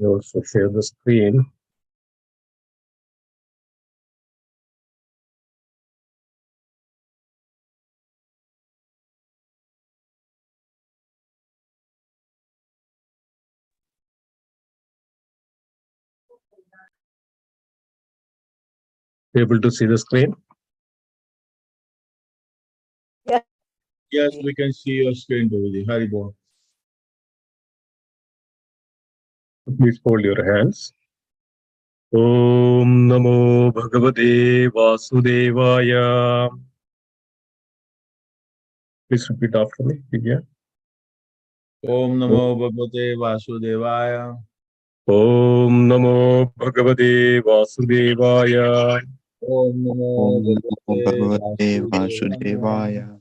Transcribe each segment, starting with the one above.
You also share the screen. Able to see the screen? Yes. Yes, we can see your screen, Guruji. Haribol. Please hold your hands. Om Namo Bhagavate Vasudevaya. Please repeat after me. Yeah. Om Namo Bhagavate Vasudevaya. Om Namo Bhagavate Vasudevaya. Om Namo Bhagavate Vasudevaya. Vasudevaya.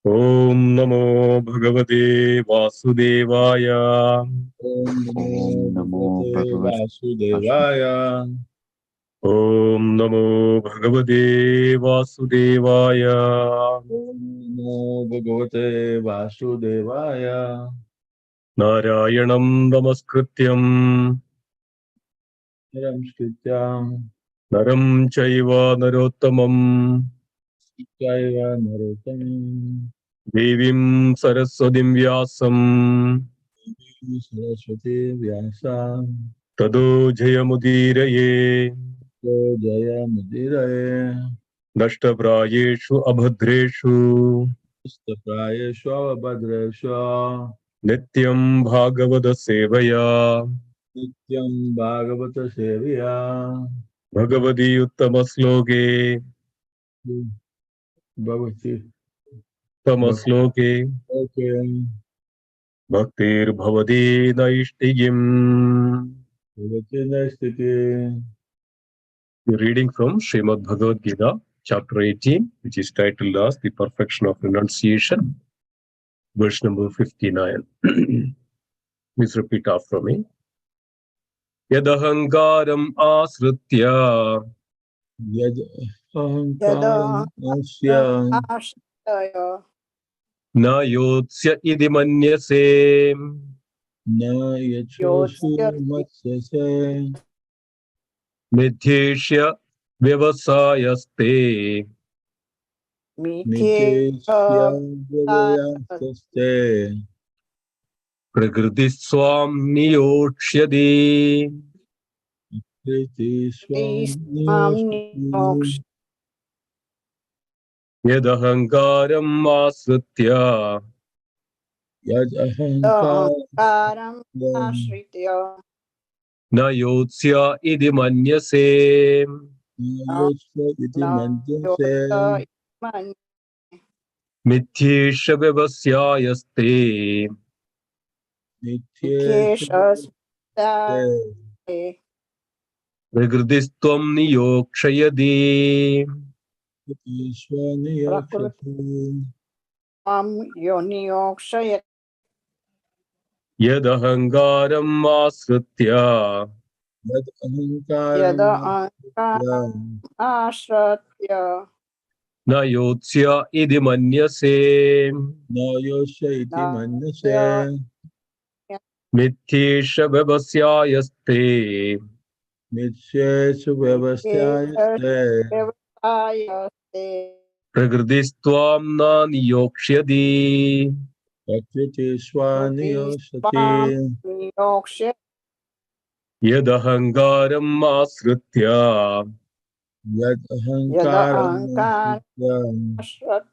Om Namo Bhagavate Vasudevaya. Om Om Namo Namo Bhagavate Bhagavate Vasudevaya. Om Namo Bhagavate Vasudevaya. Om Namo Bhagavate Vasudevaya. Narayanam Namaskrityam Namaskrityam Naram Chaiva Narottamam Chaiva Narottam Devim Saraswatim Vyasam Saraswati Vyasa Tado Jayamudiraye Jaya Mudiraye Nashtaprayeshu Abhadreshu Prayeshwa Bhadrashwa Nityam Bhagavata Sevaya Nityam Bhagavata Seviya Bhagavati Uttamasloke Bhagavati Uttamasloke Okay Bhaktir Bhavati Naishtigim. Bhagavati Nastiti Reading from Srimad Bhagavad Gita, chapter 18, which is titled as The Perfection of Renunciation, verse number 59. Please repeat after me. Yadahankaram asritya Yad Ahankaram Asya Ashtaya na yotsya idi manyase Na Yachosu Matsyase midhyeshya vyavasayaste Mitesya Vyavayasaste prakriti swam niyokshadi Kriti Swam Moksha Yadahankaram asritya Yad Ahankaram Karam Ashritya na yotsya idi manyase Yosva Iti Manjase mithyesha vyavasyayaste Nityeshas prakrtistvam niyokshayadi Ishwaniyakshati Yoniyokshaya Yadahankaram asritya Yad Yada Ahankaram Ankaram Ashratya na yotsya idi manyase Na Yosha Iti Nasya Manjase mithyesha vyavasyayaste Mityesu Vyavasthayaste Devatayaste prakrtistvam na niyokshayadi Prakriti Swaniyosati Yoksha Yadahankaram asritya Yad Yada Ahankaram Ankaram Ashratya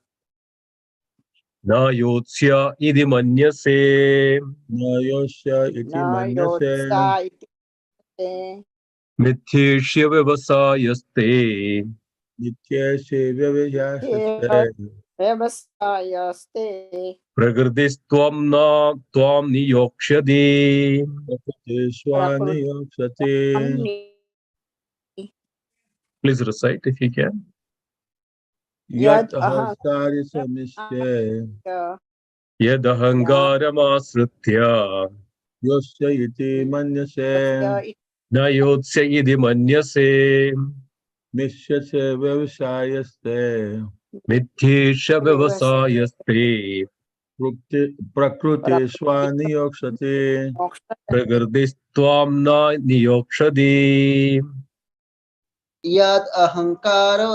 na yotsya idi manyase Na Yosha Iti Manjase Nayotsa mithyesha vyavasayaste Nityesi Vyavayasaste Devasayaste prakrtistvam na tvam niyokshadi. Prakriti Swaniyosati Please recite if you can. Yat Ahastari Samishte Yadahankaram asritya Yosya Iti Manjase na yotsya idi manyase Mishyase Vyavasayaste mithyesha vyavasayaste Prakriti Prakrtistvām na niyokshati. Yad ahankaro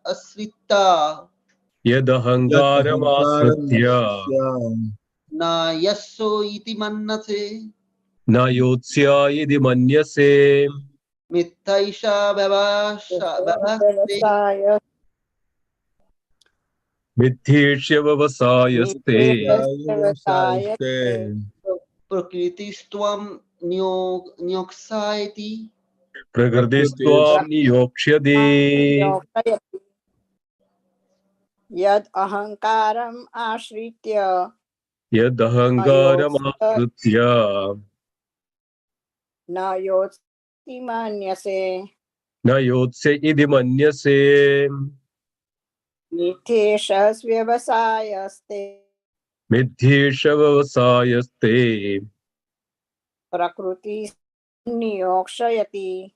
asrita Yad ahangaram asritya na yasso iti mannase na yotsya idi manyase. mittaisha vyavaste Middheshya vavasayaste. prakritistvam nyoksaiti Prakrtistvām niyokshati. Yad ahankaram ashritya Yad ahangaram asritya na yotsi manyase na yotsya idi manyase. niteshas vyavasayaste Middheshya vavasayaste. prakruti niyokshayati.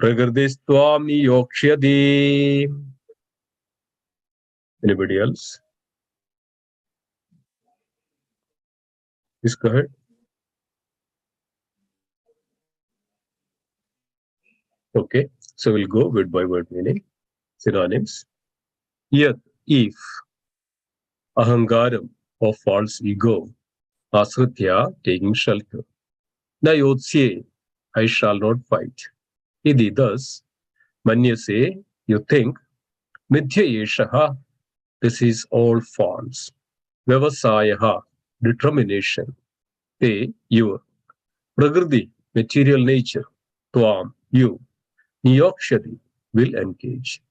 Prakrtistvām niyokshati. Anybody else? Please go ahead. Okay, so we'll go word by word meaning. Synonyms. Yat, if. Ahangaram, or false ego. Asritya, taking shelter. Na yotsye, I shall not fight. Idi, thus. Manyase, you think. Mithya yeshaha, this is all false. Vyavasayaha, determination. Te, your. Prakriti, material nature. Tvam, you. Niyokshati, will engage.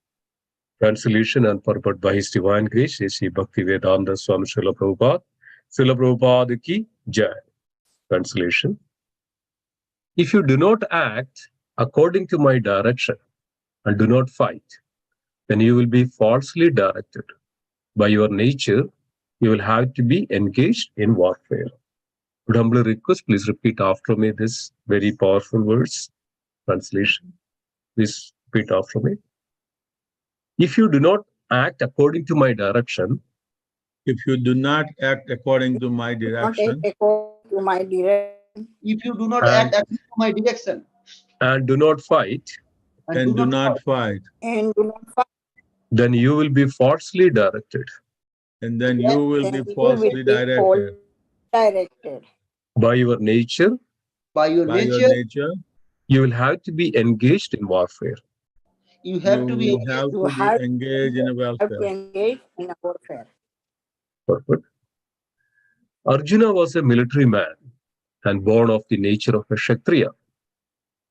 Translation and purport by His Divine Grace, Sri Bhaktivedanta Swami Srila Prabhupada. Srila Prabhupada ki Jai. Translation. If you do not act according to my direction and do not fight, then you will be falsely directed. By your nature, you will have to be engaged in warfare. Would humbly request, please repeat after me this very powerful words. Translation. Please repeat after me. If you do not act according to my direction, if you do not act according to my direction, if you do not act according to my direction and do not fight, and do not fight, then you will be falsely directed. And then you will be falsely directed. By your nature, you will have to be engaged in warfare. You have to be engaged in a warfare. Perfect. Arjuna was a military man and born of the nature of a Kshatriya.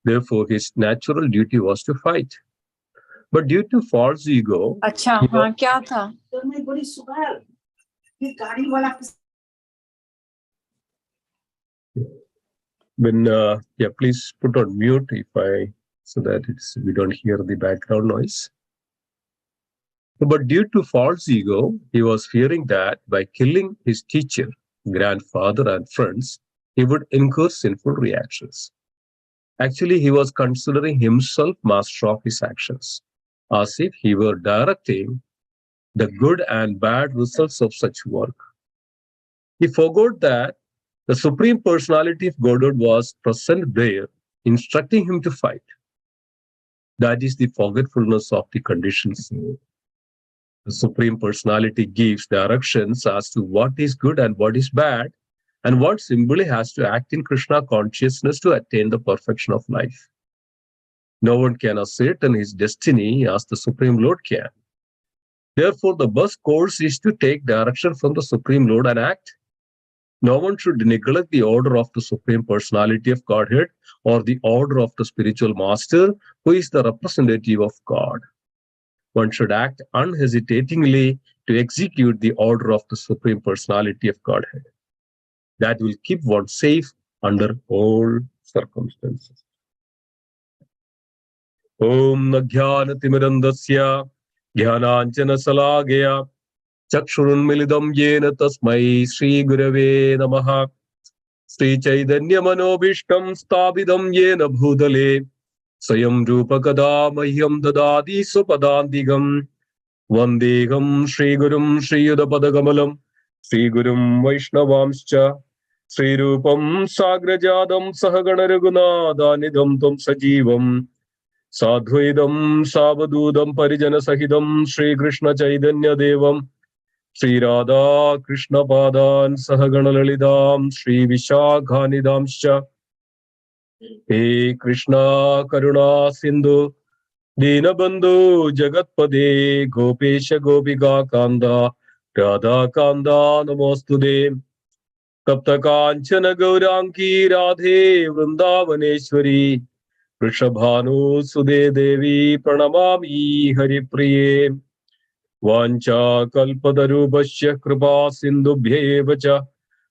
Therefore, his natural duty was to fight. But due to false ego, please put on mute so that we don't hear the background noise. But due to false ego, he was fearing that by killing his teacher, grandfather, and friends, he would incur sinful reactions. Actually, he was considering himself master of his actions, as if he were directing the good and bad results of such work. He forgot that the Supreme Personality of Godhead was present there, instructing him to fight. That is the forgetfulness of the conditioned soul. The Supreme Personality gives directions as to what is good and what is bad, and what simply has to act in Krishna consciousness to attain the perfection of life. No one can ascertain his destiny as the Supreme Lord can. Therefore, the best course is to take direction from the Supreme Lord and act. No one should neglect the order of the Supreme Personality of Godhead or the order of the spiritual master, who is the representative of God. One should act unhesitatingly to execute the order of the Supreme Personality of Godhead. That will keep one safe under all circumstances. Om Nagyana Timirandasya Jnananjana Salagaya Chakshurunmilidam Yena Tasmai Sri Gurave Namaha Sri Chaitanya Manobishtam Stabidam Yena Bhudale Sayam Rupakada Mahyam Dadadi Supadandigam Vandegam Sri Gurum Sri Yudapadagamalam Sri Gurum Vaishnavamscha Sri Rupam Sagrajadam Sahagana Raghunathanidam Tam Sajivam Sadhvaidam Savadudam Parijana Sahidam Sri Krishna Chaitanya Devam Sri Radha Krishna Padan Sahagana Lalidam Sri Vishakhanidamscha He Krishna Karuna Sindhu Dinabandhu Jagatpade Gopesha Gopika Kanda Radha Kanda Namostude Tapta Kanchana Gauranki Radhe Vrindavaneshwari Rishabhanu Sude Devi Pranamami Haripriye Vancha Kalpadarubhasya Kripa Sindhubhyevacha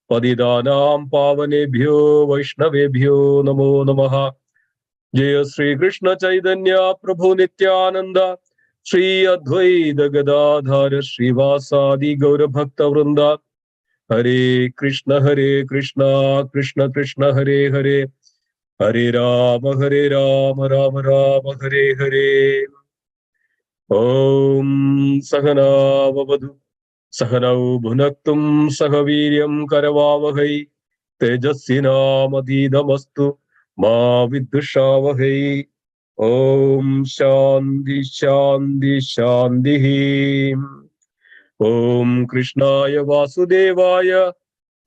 Padidanam Pavanebhyo Vaishnavebhyo Namo Namaha Jaya Sri Krishna Chaitanya Prabhu Nityananda Sri Advaita Gadadhara Srivasadi Gaura Bhakta Vrinda Hare Krishna Krishna Krishna Hare Hare Hare Rama Rama Rama Hare Hare Om Sahana Vavadu Sahanau Bhunaktum Sahaviryam Karavavahai Tejasvinamodidamastu Ma Vidushavahai Om Shanti Shanti Shanti Om Krishnaya Vasudevaya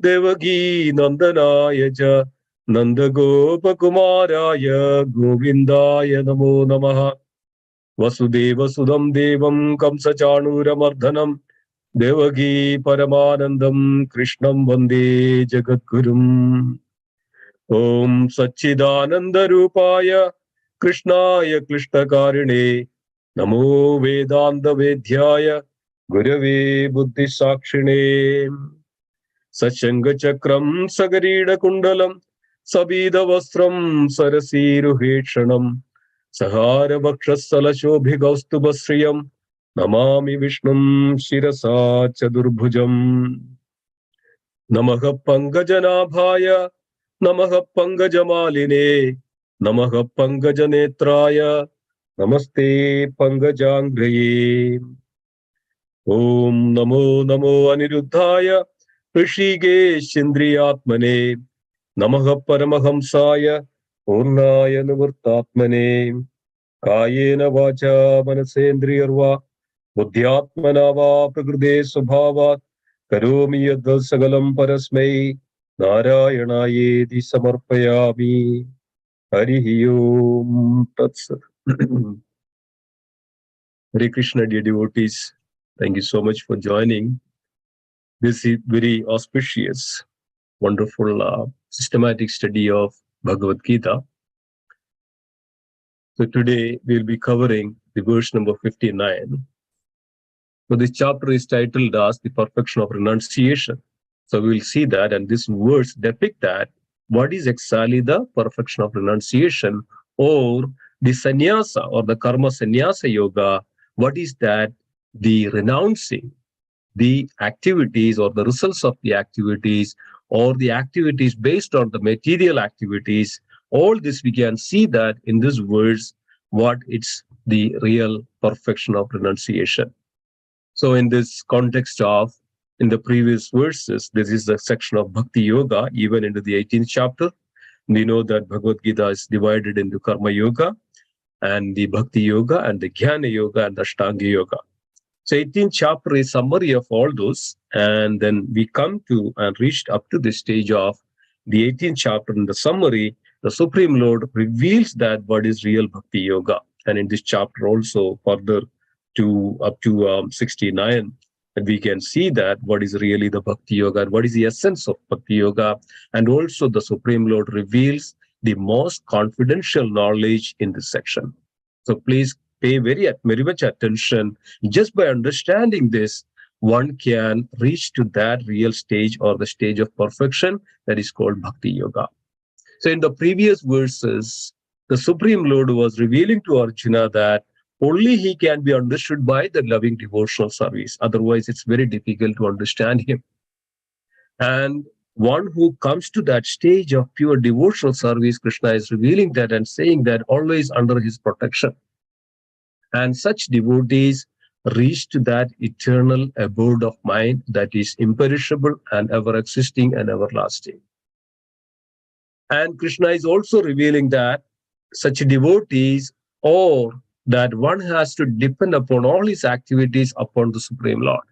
Devaki Nandanaya Cha Nanda Gopakumaraya Govindaya Namo Namaha Vasudeva Sudam Devam Kamsa Chanuramardanam Devaki Paramanandam Krishnam Vande Jagadgurum Om Satchidananda Rupaya Krishnaya Krishnakarine Namo Vedanta Vedhyaya Gurave Buddhi Sakshine Sachanga Chakram Sagarida Kundalam Sabida Vastram Sarasiru Hetshanam Sahara Bhakshasala Shobhigaustubastriyam Namami Vishnum Shirasa Chadurbhujam Namaha Pangajanabhaya Namaha Pangajamaline Namaha Pangajanetraya Namaste Pangajangraye Om Namo Namo Aniruddhaya Rishikesh Indriyatmane Namaha Paramahamsaya Purnaya Nivurtatmane Kayena Vacha Manasendriyarva Buddhyatmana va Prakrite Subhavat Karomi Yadval Sagalam Parasmai Narayanaye Samarpayami Harihi Om Tatsat. Hare Krishna, dear devotees. Thank you so much for joining this very auspicious, wonderful, systematic study of Bhagavad Gita. So today we'll be covering the verse number 59. So this chapter is titled as the perfection of renunciation. So we'll see that, and this verse depict that what is exactly the perfection of renunciation, or the sannyasa or the karma sannyasa yoga. What is that? The renouncing the activities or the results of the activities, or the activities based on the material activities. All this we can see that in this verse, what it's the real perfection of renunciation. So in this context of, in the previous verses, this is the section of Bhakti Yoga, even into the 18th chapter. We know that Bhagavad Gita is divided into Karma Yoga, and the Bhakti Yoga, and the Jnana Yoga, and the Ashtanga Yoga. So 18th chapter is summary of all those, and then we come to and reached up to the stage of the 18th chapter. In the summary, the Supreme Lord reveals that what is real Bhakti Yoga, and in this chapter also further to up to 69, and we can see that what is really the Bhakti Yoga, and what is the essence of Bhakti Yoga, and also the Supreme Lord reveals the most confidential knowledge in this section. So please pay very much attention. Just by understanding this, one can reach to that real stage, or the stage of perfection that is called Bhakti Yoga. So in the previous verses, the Supreme Lord was revealing to Arjuna that only he can be understood by the loving devotional service. Otherwise, it's very difficult to understand him. And one who comes to that stage of pure devotional service, Krishna is revealing that and saying that always under his protection. And such devotees reach to that eternal abode of mind that is imperishable and ever existing and everlasting. And Krishna is also revealing that such devotees, or that one has to depend upon all his activities upon the Supreme Lord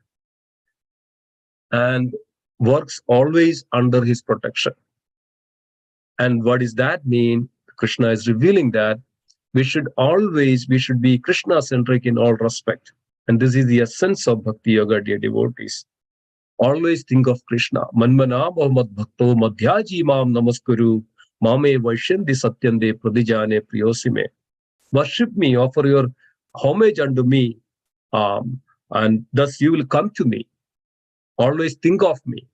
and works always under his protection. And what does that mean? Krishna is revealing that we should be Krishna-centric in all respect. And this is the essence of Bhakti Yoga, dear devotees. Always think of Krishna. Manmana Mohammad Bhakto Madhyaji Mam Namaskuru Mame Vaishyandi Satyande Pradijane Priyosime. Worship me, offer your homage unto me, and thus you will come to me. Always think of me.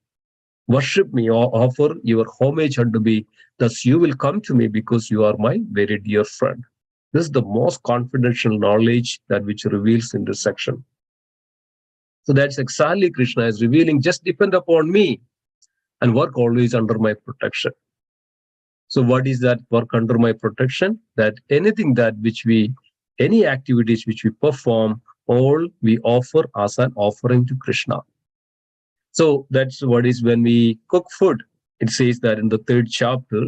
Worship me, or offer your homage unto me, thus you will come to me because you are my very dear friend. This is the most confidential knowledge that which reveals in this section. So that's exactly Krishna is revealing, just depend upon me and work always under my protection. So what is that work under my protection? That anything any activities which we perform, all we offer as an offering to Krishna. So that's what is when we cook food. It says that in the 3rd chapter,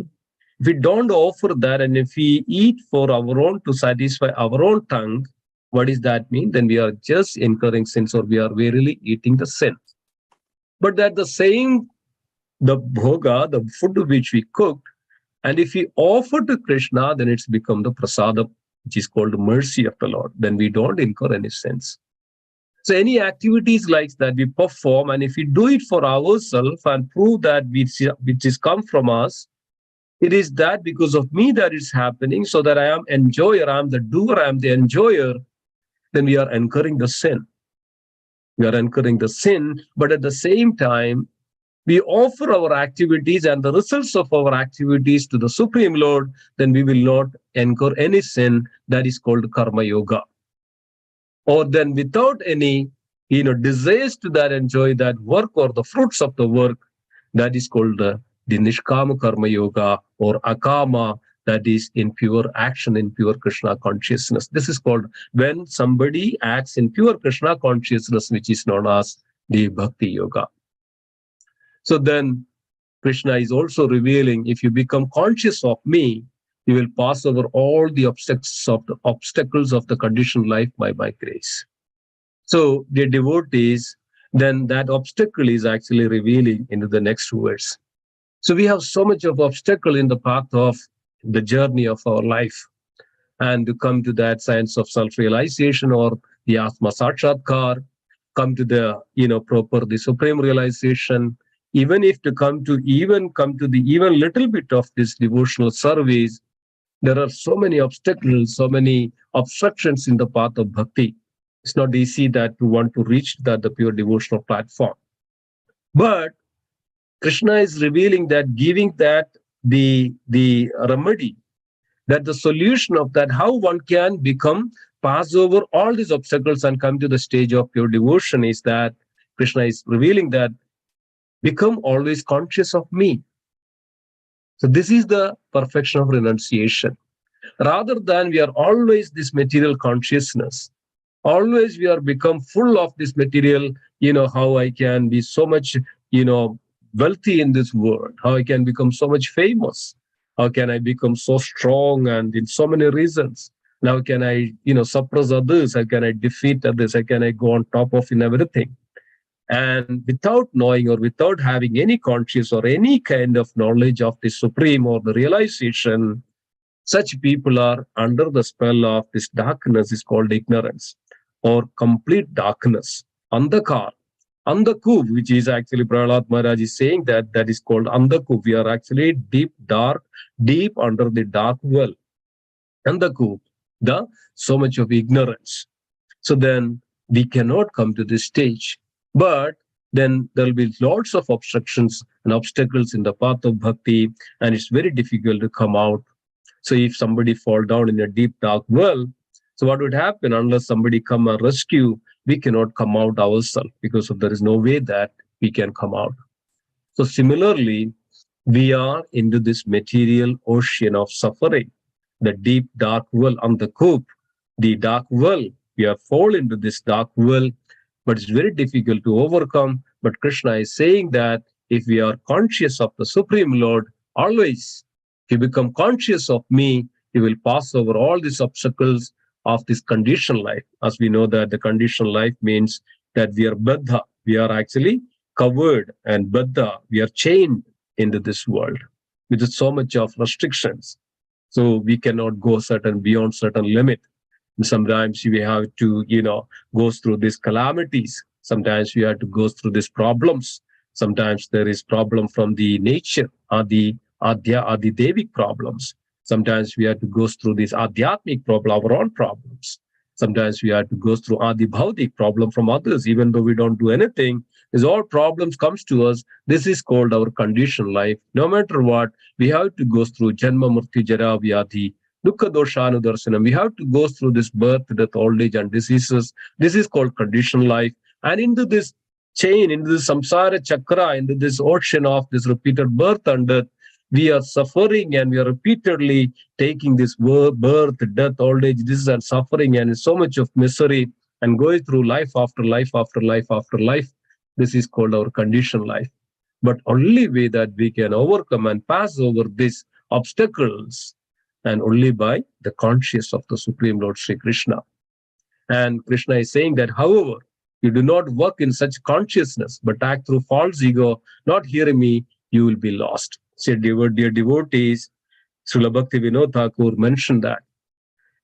if we don't offer that and if we eat for our own, to satisfy our own tongue, what does that mean? Then we are just incurring sins, or we are verily eating the sin. But that the bhoga, the food which we cooked, and if we offer to Krishna, then it's become the prasadam, which is called the mercy of the Lord. Then we don't incur any sins. So any activities like that we perform, and if we do it for ourselves and prove that which is come from us, it is that because of me that is happening, so that I am enjoyer, I am the doer, I am the enjoyer, then we are incurring the sin. We are incurring the sin, but at the same time, we offer our activities and the results of our activities to the Supreme Lord, then we will not incur any sin. That is called karma yoga. Or then without any desires to that enjoy that work or the fruits of the work, that is called the nishkama karma yoga, or akama, that is in pure action, in pure Krishna consciousness. This is called when somebody acts in pure Krishna consciousness, which is known as the bhakti yoga. So then Krishna is also revealing, if you become conscious of me, you will pass over all the obstacles of the conditioned life by my grace. So the devotees, then that obstacle is actually revealing into the next verse. So we have so much of obstacle in the path of the journey of our life. And to come to that science of self-realization, or the Atma Sakshatkar, come to the, the supreme realization, even to come to the little bit of this devotional service, there are so many obstacles, so many obstructions in the path of bhakti. It's not easy that to want to reach the pure devotional platform. But Krishna is revealing that, giving that the remedy, that the solution of that, how one can pass over all these obstacles and come to the stage of pure devotion, is that Krishna is revealing that become always conscious of me. So this is the perfection of renunciation. Rather than we are always this material consciousness, always we are become full of this material, how I can be so much, wealthy in this world, how I can become so much famous, how can I become so strong, and in so many reasons. Now can I, suppress others, how can I defeat others, how can I go on top of in everything. And without knowing or without having any conscious or any kind of knowledge of the Supreme or the realization, such people are under the spell of this darkness, is called ignorance or complete darkness. Andhakar, Andhaku, which is actually Prahlad Maharaj is saying that is called Andhaku. We are actually deep under the dark well. Andhaku, so much of ignorance. So then we cannot come to this stage. But then there will be lots of obstructions and obstacles in the path of bhakti, and it's very difficult to come out. So if somebody fall down in a deep dark well, so what would happen? Unless somebody come and rescue, we cannot come out ourselves, because there is no way that we can come out. So similarly, we are into this material ocean of suffering, the deep dark well on the coop, the dark well, We are fall into this dark world, but it's very difficult to overcome. But Krishna is saying that if we are conscious of the Supreme Lord, always, if you become conscious of me, you will pass over all these obstacles of this conditioned life. As we know that the conditioned life means that we are baddha, we are actually covered, and baddha, we are chained into this world with so much of restrictions. So we cannot go beyond certain limit. And sometimes we have to, go through these calamities. Sometimes we have to go through these problems. Sometimes there is problem from the nature, or the Devic problems. Sometimes we have to go through this Adhyatmic problem, our own problems. Sometimes we have to go through Adi Bhautik problem from others, even though we don't do anything. These all problems comes to us. This is called our conditioned life. No matter what, we have to go through Janma Murti Jara Vyadhi, Dukkha Doshanu Darsanam. We have to go through this birth, death, old age, and diseases. This is called conditioned life. And into this chain, into this samsara chakra, into this ocean of this repeated birth and death, we are suffering, and we are repeatedly taking this birth, death, old age, disease, and suffering, and so much of misery, and going through life after life after life after life. This is called our conditioned life. But only way that we can overcome and pass over these obstacles, and only by the consciousness of the Supreme Lord Sri Krishna. And Krishna is saying that, however, you do not work in such consciousness, but act through false ego, not hearing me, you will be lost. So, dear devotees, Srila Bhakti Vinod Thakur mentioned that,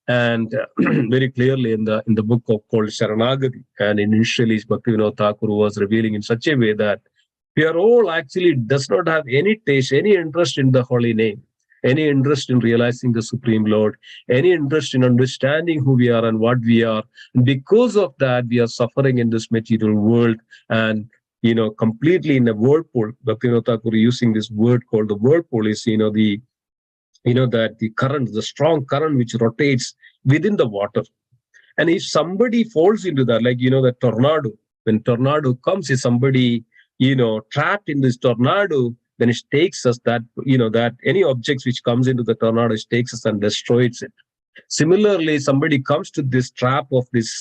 and very clearly in the book called Sharanagati. And initially, Bhakti Vinod Thakur was revealing in such a way that we are all actually does not have any taste, any interest in the holy name, any interest in realizing the Supreme Lord, any interest in understanding who we are and what we are. And because of that, we are suffering in this material world, and completely in a whirlpool. Bhaktivinoda Thakur using this word called the whirlpool is, the current, the strong current which rotates within the water. And if somebody falls into that, like, the tornado, when tornado comes, if somebody, trapped in this tornado, then it takes us that any objects which comes into the tornado, it takes us and destroys it. Similarly, somebody comes to this trap of this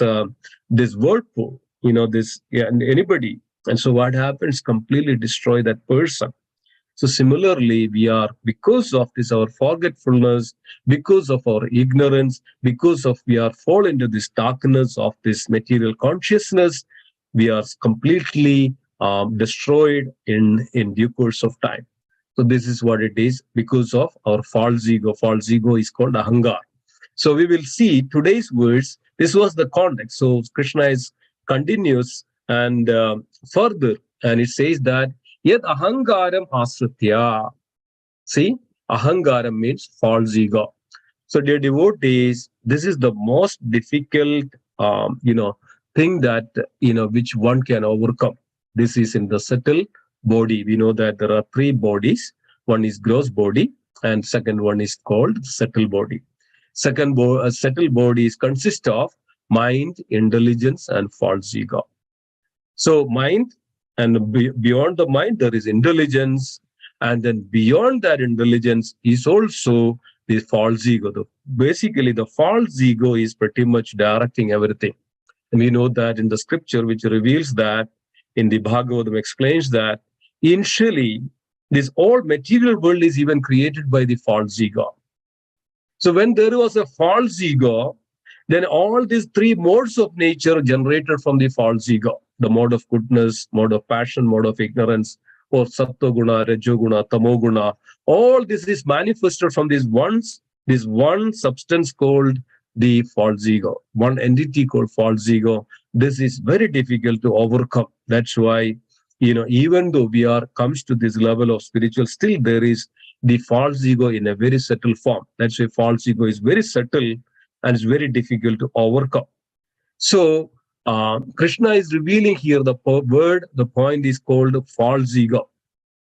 whirlpool, and anybody. And so what happens? Completely destroy that person. So similarly, we are, because of this, our forgetfulness, because of our ignorance, because of we are fall into this darkness of this material consciousness, we are completely destroyed in due course of time. So this is what it is, because of our false ego. False ego is called ahangar. So we will see today's words. This was the context. So Krishna is continues and further, and it says that yet ahangaram asritya. See, ahangaram means false ego. So dear devotees, this is the most difficult thing that which one can overcome. This is in the subtle body. We know that there are three bodies. One is gross body, and second one is called subtle body. Subtle body consists of mind, intelligence, and false ego. So mind, and beyond the mind, there is intelligence. And then beyond that intelligence is also the false ego. Basically, the false ego is pretty much directing everything. And we know that in the scripture, which reveals that in the Bhagavad explains that initially, this all material world is even created by the false ego. So when there was a false ego, then all these three modes of nature generated from the false ego: the mode of goodness, mode of passion, mode of ignorance, or sattva guna, rajo guna, tamo guna. All this is manifested from this one substance called the false ego, one entity called false ego. This is very difficult to overcome. That's why, even though we comes to this level of spiritual, still there is the false ego in a very subtle form. That's why false ego is very subtle and it's very difficult to overcome. So Krishna is revealing here the point is called false ego.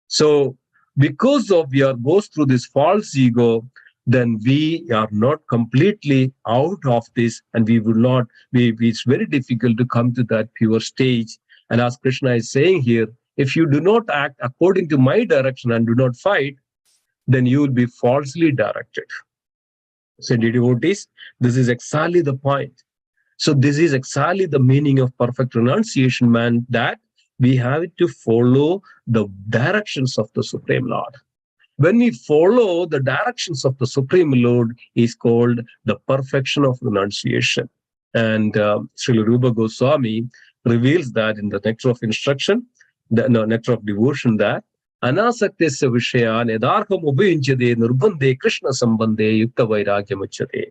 So because of we are goes through this false ego, then we are not completely out of this, and we will not be. It's very difficult to come to that pure stage. And as Krishna is saying here, if you do not act according to my direction and do not fight, then you will be falsely directed. So devotees, this is exactly the point. So this is exactly the meaning of perfect renunciation, man, that we have to follow the directions of the Supreme Lord. When we follow the directions of the Supreme Lord is called the perfection of renunciation. And Srila Rupa Goswami reveals that in the Nectar of Instruction, Nectar of Devotion, that Anasaktesya Vishayan Edarham Ubhinchade Nirbande Krishna Sambande Yukta Vairagyamachate.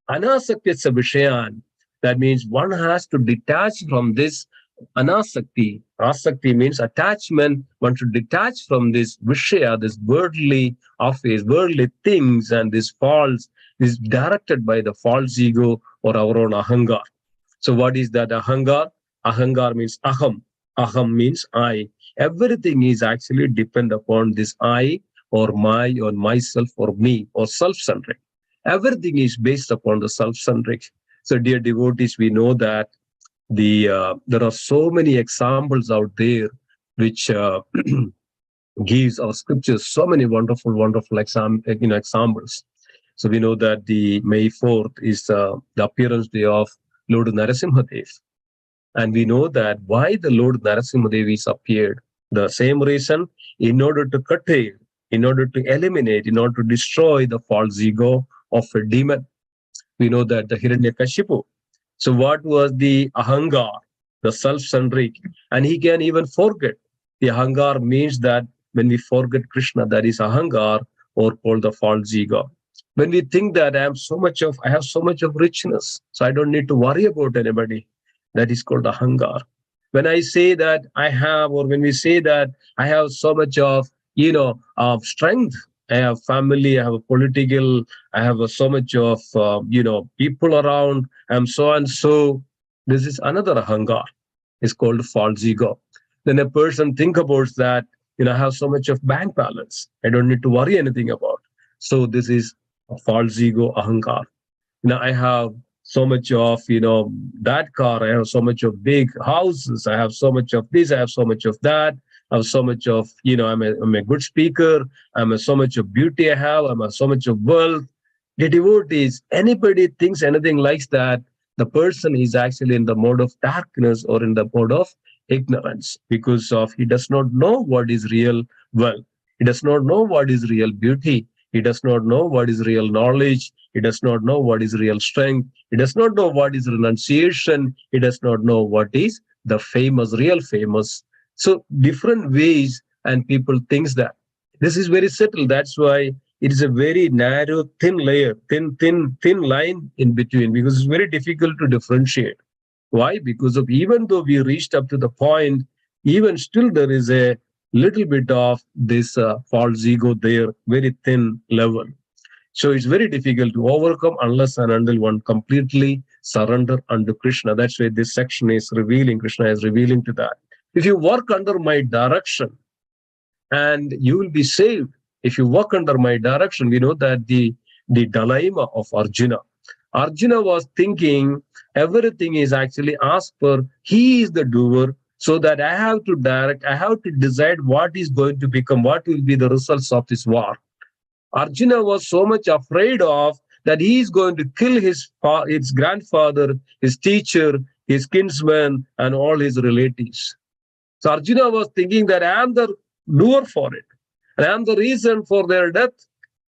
Anasaktesya Vishayan, that means one has to detach from this anasakti. Asakti means attachment. One should detach from this vishaya, this worldly office, worldly things, and this false is directed by the false ego or our own ahangar. So what is that ahangar? Ahangar means aham. Aham means I. Everything is actually depend upon this I or my or myself or me or self-centric. Everything is based upon the self-centric. So dear devotees, we know that there are so many examples out there which gives our scriptures so many wonderful examples. So we know that the May 4th is the appearance day of Lord Narasimhadev. And we know that why the Lord Narasimhadev is appeared. The same reason, in order to curtail, in order to eliminate, in order to destroy the false ego of a demon. We know that the Hiranyakashipu. So what was the ahangar, the self-centric? And he can even forget. The ahangar means that when we forget Krishna, that is ahangar or called the false ego. When we think that I have so much of richness, so I don't need to worry about anybody, that is called ahangar. When I say that I have, or when we say that I have so much of, of strength, I have family, I have a political, I have so much of, people around, I'm so and so. This is another ahangar. It's called false ego. Then a person think about that, I have so much of bank balance. I don't need to worry anything about. So this is a false ego ahankar. I have so much of, that car. I have so much of big houses. I have so much of this. I have so much of that. I have so much of, I'm a good speaker. So much of beauty I have. So much of wealth. The devotees, anybody thinks anything like that, the person is actually in the mode of darkness or in the mode of ignorance, because of he does not know what is real wealth. He does not know what is real beauty. He does not know what is real knowledge. He does not know what is real strength. He does not know what is renunciation. He does not know what is the famous, real famous. So different ways, and people thinks that this is very subtle. That's why it is a very narrow, thin layer, thin line in between, because it's very difficult to differentiate. Why? Because of even though we reached up to the point, even still there is a little bit of this false ego there, very thin level. So it's very difficult to overcome unless and until one completely surrender unto Krishna. That's why this section is revealing, Krishna is revealing to that. If you work under my direction, and you will be saved. If you work under my direction, we know that the dilemma of Arjuna. Arjuna was thinking everything is actually asked for. He is the doer, so that I have to direct, I have to decide what is going to become, what will be the results of this war. Arjuna was so much afraid of that he is going to kill his grandfather, his teacher, his kinsman, and all his relatives. So Arjuna was thinking that I am the doer for it. And I am the reason for their death.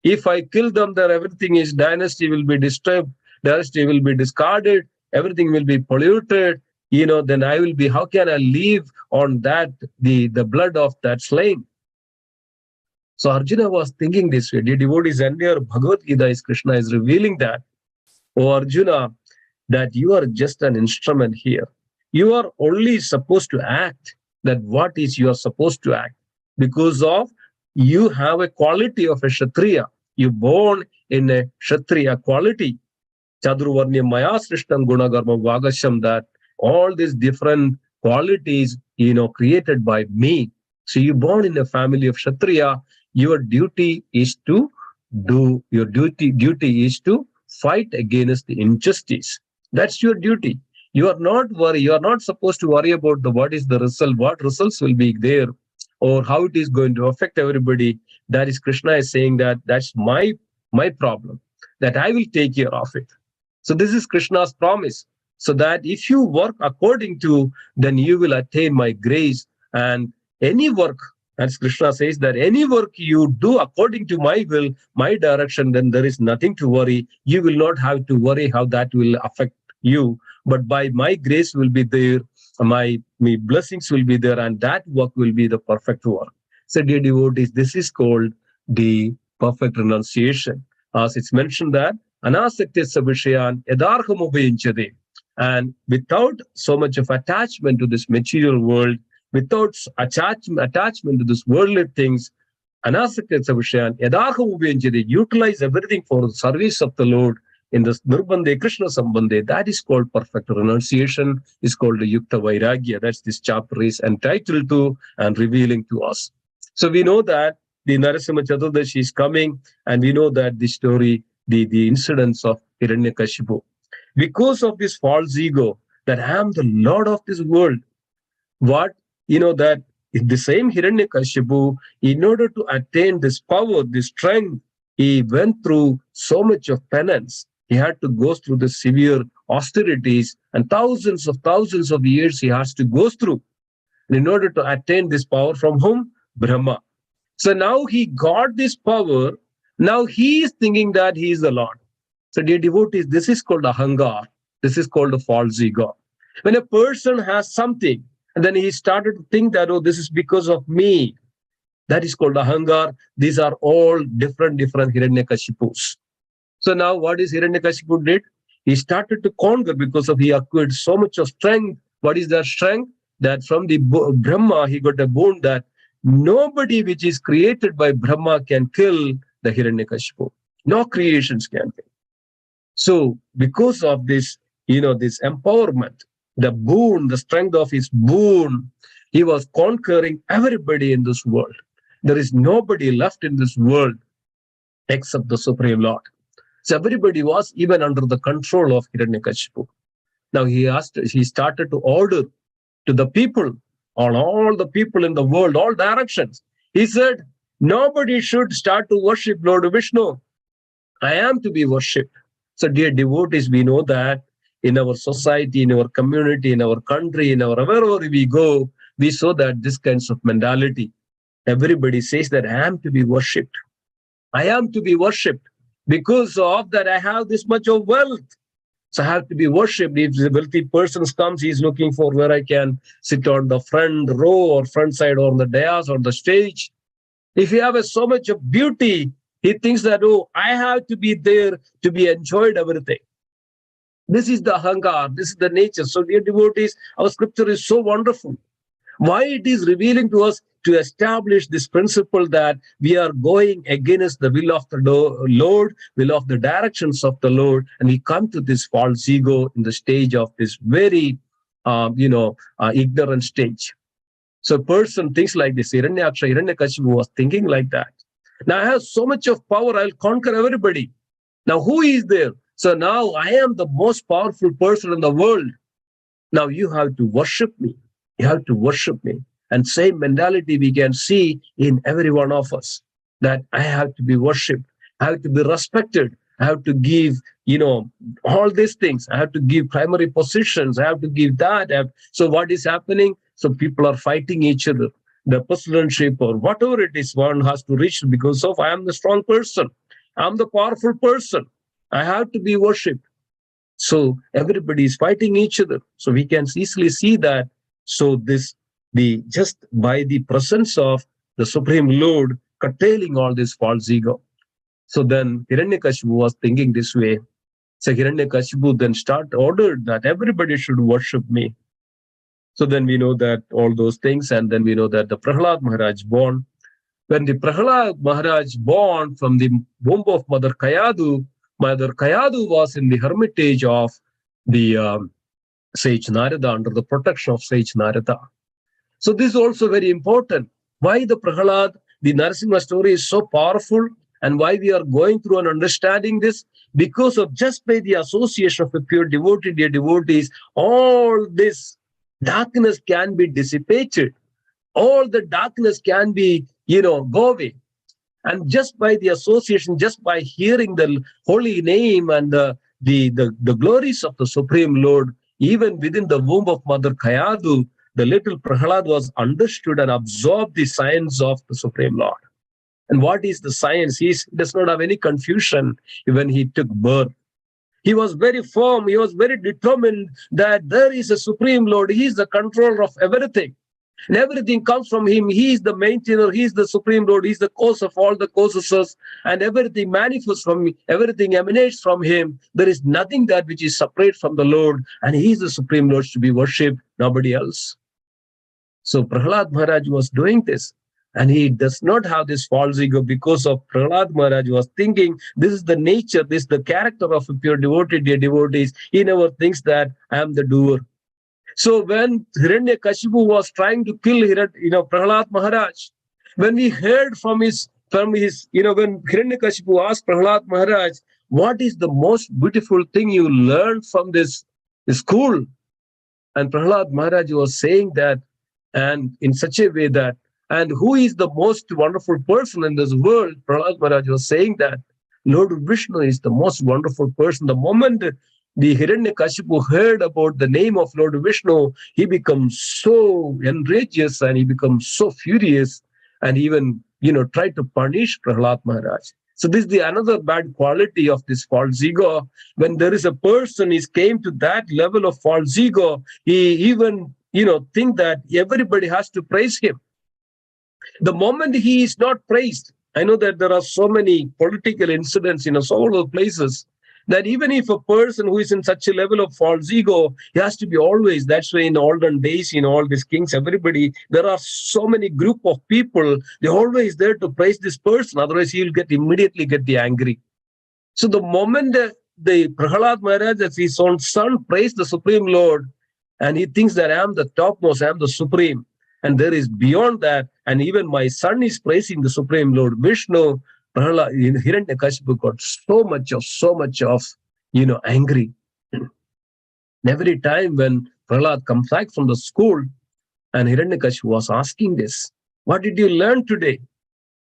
If I kill them, then everything is dynasty will be disturbed, dynasty will be discarded, everything will be polluted. Then I will be, how can I live on that, the blood of that slain? So Arjuna was thinking this way. The devotees and your Bhagavad Gita is Krishna is revealing that, oh Arjuna, that you are just an instrument here. You are only supposed to act that what is you are supposed to act, because of you have a quality of a Kshatriya. You born in a Kshatriya quality. Chadurvarnya Maya Srishtam Gunagarma Vagasham, that all these different qualities, created by me. So you born in a family of Kshatriya. Your duty is to do, your duty is to fight against the injustice. That's your duty. You are not supposed to worry about what is the result, what results will be there, or how it is going to affect everybody. That is Krishna is saying that that's my problem, that I will take care of it. So this is Krishna's promise. so that if you work according to, then you will attain my grace. And any work, as Krishna says, that any work you do according to my will, my direction, then there is nothing to worry. You will not have to worry how that will affect you. But by my grace will be there, my blessings will be there, and that work will be the perfect work. So dear devotees, this is called the perfect renunciation. As it's mentioned that, anasakti sabhishayan yadarham ubhayinchade. And without so much of attachment to this material world, without attachment to this worldly things, anasakti sabhishayan yadarham ubhayinchade, utilize everything for the service of the Lord in this nirbandhe Krishna sambandhe. That is called perfect renunciation, is called the yukta vairagya. That's this chapter is entitled to and revealing to us. So we know that the Narasimha Chaturdashi is coming, and we know that the story, the incidents of Hiranyakashipu. Because of this false ego, that I am the Lord of this world, what, that the same Hiranyakashipu, in order to attain this power, this strength, he went through so much of penance. He had to go through the severe austerities, and thousands of years he has to go through in order to attain this power from whom? Brahma. So now he got this power. Now he is thinking that he is the Lord. So dear devotees, this is called ahangar. This is called a false ego. When a person has something, and then he started to think that, oh, this is because of me, that is called ahangar. These are all different Hiranyakashipus. So now what is Hiranyakashipu did? He started to conquer because of he acquired so much of strength. What is that strength? That from the Brahma, he got a boon that nobody which is created by Brahma can kill the Hiranyakashipu. No creations can kill. So because of this, this empowerment, the boon, the strength of his boon, he was conquering everybody in this world. There is nobody left in this world except the Supreme Lord. So everybody was even under the control of Hiranyakashipu. Now he started to order to the people, all the people in the world, all directions. He said, nobody should start to worship Lord Vishnu. I am to be worshipped. So dear devotees, we know that in our society, in our community, in our country, wherever we go, we saw that this kinds of mentality. Everybody says that I am to be worshipped. I am to be worshipped. Because of that, I have this much of wealth. So I have to be worshipped. If the wealthy person comes, he's looking for where I can sit on the front row or front side or on the dais or the stage. If you have so much of beauty, he thinks that, oh, I have to be there to be enjoyed everything. This is the ahankar, this is the nature. So dear devotees, our scripture is so wonderful. Why it is revealing to us to establish this principle that we are going against the will of the Lord, will of the directions of the Lord, and we come to this false ego in the stage of this very, ignorant stage. So a person thinks like this. Hiranyakashipu was thinking like that. Now I have so much of power, I'll conquer everybody. Now who is there? So now I am the most powerful person in the world. Now you have to worship me. You have to worship me. And same mentality we can see in every one of us, that I have to be worshipped. I have to be respected. I have to give, all these things. I have to give primary positions. I have to give that. So what is happening? So people are fighting each other. The presidentship or whatever it is, one has to reach because of I am the strong person. I'm the powerful person. I have to be worshipped. So everybody is fighting each other. So we can easily see that. So just by the presence of the Supreme Lord curtailing all this false ego. So then Hiranyakashipu was thinking this way. So Hiranyakashipu then ordered that everybody should worship me. So then we know that all those things, and then we know that the Prahlad Maharaj born. When the Prahlad Maharaj born from the womb of Mother Kayadu was in the hermitage of the sage Narada, under the protection of sage Narada. So this is also very important. Why the Prahlad, the Narasimha story is so powerful, and why we are going through and understanding this, because of just by the association of a pure devotee, dear devotees, all this darkness can be dissipated. All the darkness can be, go away. And just by the association, just by hearing the holy name and the glories of the Supreme Lord, even within the womb of Mother Kayadu, the little Prahlad was understood and absorbed the science of the Supreme Lord. And what is the science? He does not have any confusion when he took birth. He was very firm. He was very determined that there is a Supreme Lord. He is the controller of everything. And everything comes from him. He is the maintainer. He is the Supreme Lord. He is the cause of all the causes. And everything manifests from him. Everything emanates from him. There is nothing that which is separate from the Lord. And he is the Supreme Lord to be worshipped, nobody else. So Prahlad Maharaj was doing this. And he does not have this false ego because of Prahlad Maharaj was thinking, this is the nature, this is the character of a pure devotee, dear devotees. He never thinks that I am the doer. So when Hiranyakashipu was trying to kill Prahlad Maharaj, when we heard from his, when Hiranyakashipu asked Prahlad Maharaj, what is the most beautiful thing you learned from this school? And Prahlad Maharaj was saying that, and in such a way that, and who is the most wonderful person in this world? Prahlad Maharaj was saying that Lord Vishnu is the most wonderful person. The moment the Hiranyakashipu heard about the name of Lord Vishnu, he becomes so enraged and he becomes so furious and even, tried to punish Prahlad Maharaj. So this is the another bad quality of this false ego. When there is a person is came to that level of false ego, he even, think that everybody has to praise him. The moment he is not praised, I know that there are so many political incidents in so many places that even if a person who is in such a level of false ego, he has to be always, that's why in olden days, all these kings, everybody, there are so many group of people, they're always there to praise this person, otherwise he'll immediately get the angry. So the moment the Prahlad Maharaj, as his own son, praised the Supreme Lord, and he thinks that I am the topmost, I am the supreme, and there is beyond that, and even my son is praising the Supreme Lord Vishnu, Prahlad, Hiranyakashipu got so much of, angry. And every time when Prahlad comes back from the school, and Hiranyakashipu was asking this, what did you learn today?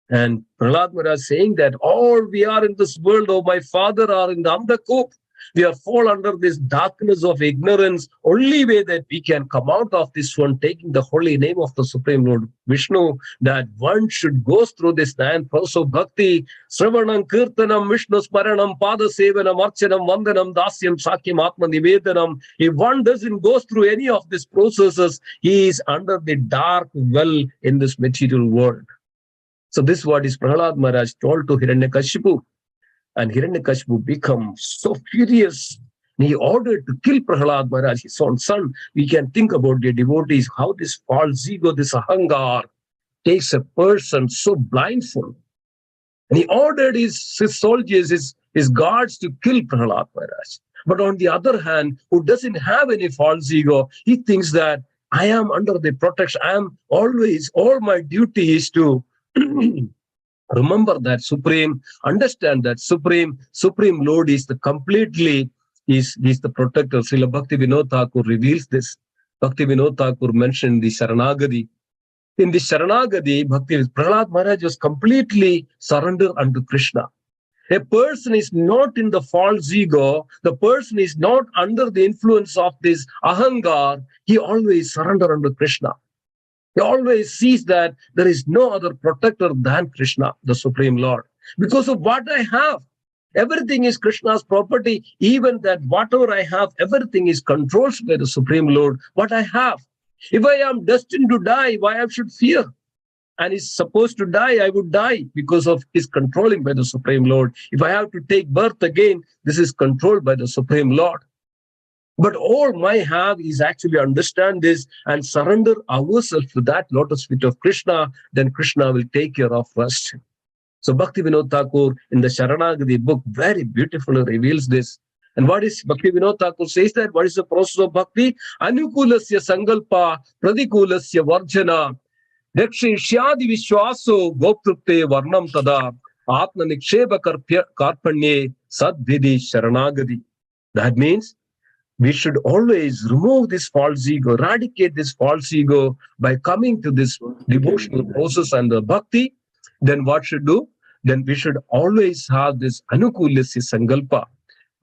And Prahlad Maharaj saying that all we are in this world, oh my father, are in the Andhakoop. We are fall under this darkness of ignorance. Only way that we can come out of this one, taking the holy name of the Supreme Lord Vishnu, that one should go through this 9 pulse of bhakti, Sravanam, Kirtanam, Vishnu Smaranam, Pada Sevanam, Archanam, Vandanam, Dasyam, Sakyam, Atma Nivedanam. If one doesn't go through any of these processes, he is under the dark well in this material world. So this is what is Prahlad Maharaj told to Hiranyakashipu. And Hiranyakashipu becomes so furious. And he ordered to kill Prahlad Maharaj, his own son. We can think about the devotees, how this false ego, this ahangar, takes a person so blindfold. And he ordered his soldiers, his guards to kill Prahlad Maharaj. But on the other hand, who doesn't have any false ego, he thinks that I am under the protection. I am always, all my duty is to remember that Supreme, understand that Supreme Lord is the completely, is the protector. Srila Bhakti Vinod Thakur reveals this. Bhakti Vinod Thakur mentioned the Sharanagati. In the Sharanagati, Prahlad Maharaj was completely surrendered unto Krishna. A person is not in the false ego, the person is not under the influence of this ahangar, he always surrender unto Krishna. He always sees that there is no other protector than Krishna, the Supreme Lord. Because of what I have, everything is Krishna's property. Even that whatever I have, everything is controlled by the Supreme Lord. What I have. If I am destined to die, why I should fear? And is supposed to die, I would die because of his controlling by the Supreme Lord. If I have to take birth again, this is controlled by the Supreme Lord. But all my have is actually understand this and surrender ourselves to that lotus feet of Krishna, then Krishna will take care of us. So Bhakti Vinod Thakur in the Sharanagati book very beautifully reveals this. And what is Bhakti Vinod Thakur says that, what is the process of Bhakti? Anukulasya Sangalpa, Pradikulasya Varjana, Dakshishyadi Vishwaso, Goptrupte Varnam Tada, Atma Niksheba Karpanye, Sadvidhi Sharanagati. That means we should always remove this false ego, eradicate this false ego by coming to this devotional process and the bhakti. Then what should do? Then we should always have this anukulasya sangalpa.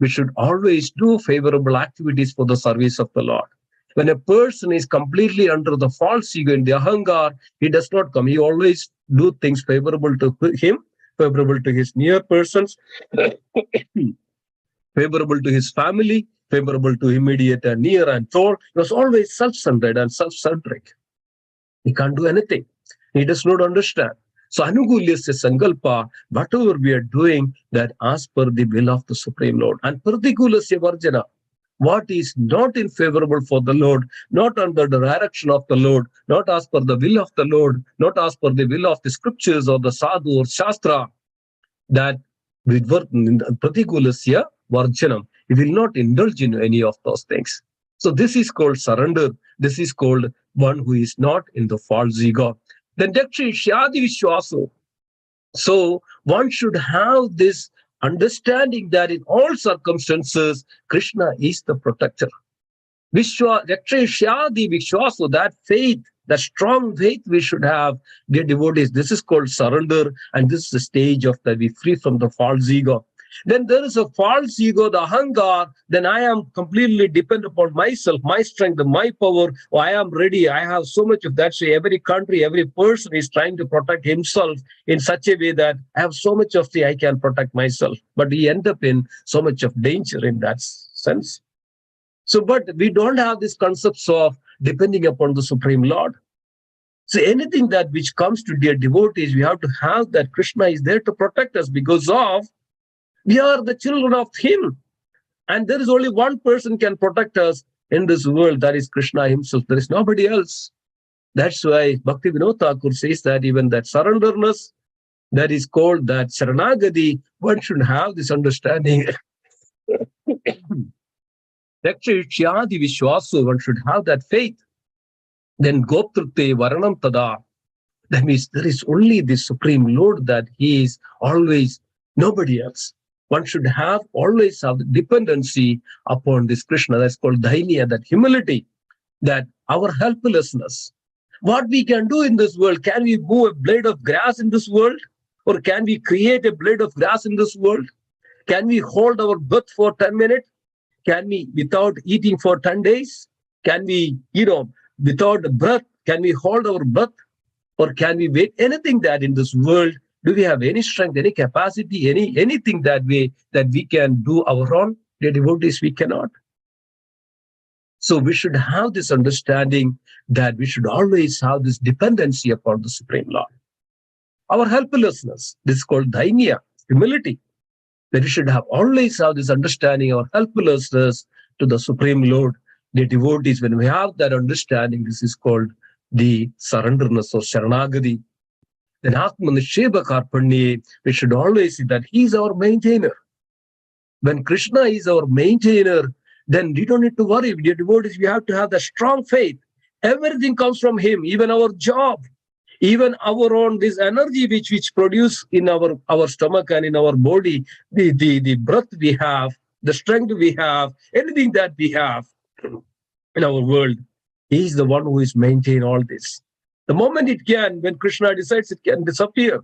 we should always do favorable activities for the service of the Lord. When a person is completely under the false ego and the ahangar, he does not come. He always do things favorable to him, favorable to his near persons, favorable to his family, favorable to immediate and near and far. He was always self-centered and self-centric. He can't do anything. He does not understand. So anugulyasya sankalpa, whatever we are doing, that as per the will of the Supreme Lord. And pratikulasya varjana, what is not in favorable for the Lord, not under the direction of the Lord, not as per the will of the Lord, not as per the will of the scriptures or the sadhu or shastra, that pratikulasya varjanam, he will not indulge in any of those things. So this is called surrender. This is called one who is not in the false ego. Then dakshishyadi vishwaso. So one should have this understanding that in all circumstances, Krishna is the protector. Dakshishyadi vishwaso, that faith, that strong faith we should have, dear devotees. This is called surrender, and this is the stage of that we free from the false ego. Then there is a false ego, the ahangar, then I am completely dependent upon myself, my strength, my power. Oh, I am ready. I have so much of that. So every country, every person is trying to protect himself in such a way that I have so much of the I can protect myself. But we end up in so much of danger in that sense. So, but we don't have these concepts of depending upon the Supreme Lord. So anything that which comes to dear devotees, we have to have that Krishna is there to protect us, because of we are the children of him. And there is only one person can protect us in this world, that is Krishna himself. There is nobody else. That's why Bhakti Vinod Thakur says that even that surrenderness, that is called that Sharanagati, one should have this understanding. Dakshishyadi vishwaso, one should have that faith. Then Goptrute Varanam Tada. That means there is only the Supreme Lord, that he is always nobody else. One should have always have the dependency upon this Krishna. That's called dhainya, that humility, that our helplessness. What we can do in this world, can we move a blade of grass in this world? Or can we create a blade of grass in this world? Can we hold our breath for 10 minutes? Can we, without eating for 10 days? Can we, without breath, can we hold our breath? Or can we wait? Anything that in this world, do we have any strength, any capacity, anything that we can do our own? The devotees, we cannot. So we should have this understanding that we should always have this dependency upon the Supreme Lord. Our helplessness, this is called dhainya, humility. That we should have always have this understanding, our helplessness to the Supreme Lord. The devotees, when we have that understanding, this is called the surrenderness or Sharanagati. Then Atmanisheba Karpanye, we should always see that he is our maintainer. When Krishna is our maintainer, then we don't need to worry. Dear devotees, we have to have the strong faith. Everything comes from him, even our job, even our own, this energy which produce in our stomach and in our body, the breath we have, the strength we have, anything that we have in our world, he is the one who is maintain all this. The moment it can, when Krishna decides, it can disappear.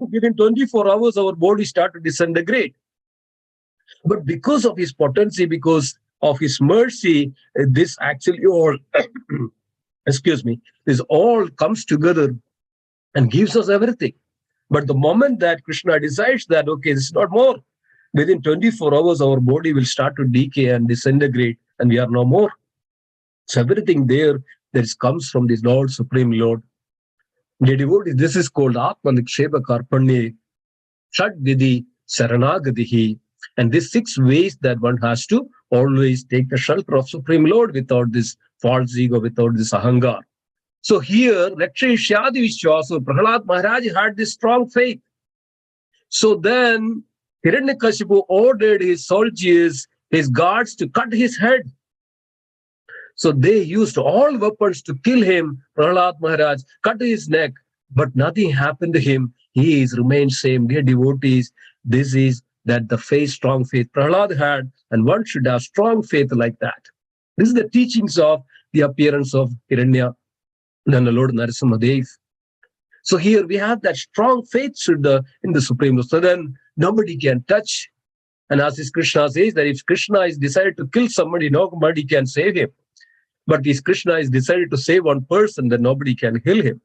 Within 24 hours, our body starts to disintegrate. But because of his potency, because of his mercy, this actually all, this all comes together and gives us everything. But the moment that Krishna decides that, okay, this is not more, within 24 hours, our body will start to decay and disintegrate, and we are no more. So everything there comes from this Lord, Supreme Lord. The devotees, this is called Atmaniksheba Karpanye, Shad Vidhi Saranagadihi. And these 6 ways that one has to always take the shelter of Supreme Lord without this false ego, without this ahangar. So here, Rakshishyadi Vishwaso, Prahlad Maharaj had this strong faith. So then Hiranyakashipu ordered his soldiers, his guards, to cut his head. So they used all weapons to kill him. Prahlad Maharaj cut his neck, but nothing happened to him. He is remained same. Dear devotees, this is that the faith, strong faith Prahlad had, and one should have strong faith like that. This is the teachings of the appearance of Hiranya and the Lord Narasimhadev. So here we have that strong faith in the Supreme Lord. So then nobody can touch And as Krishna says that if Krishna is decided to kill somebody, nobody can save him. But if Krishna is decided to save one person, then nobody can kill him.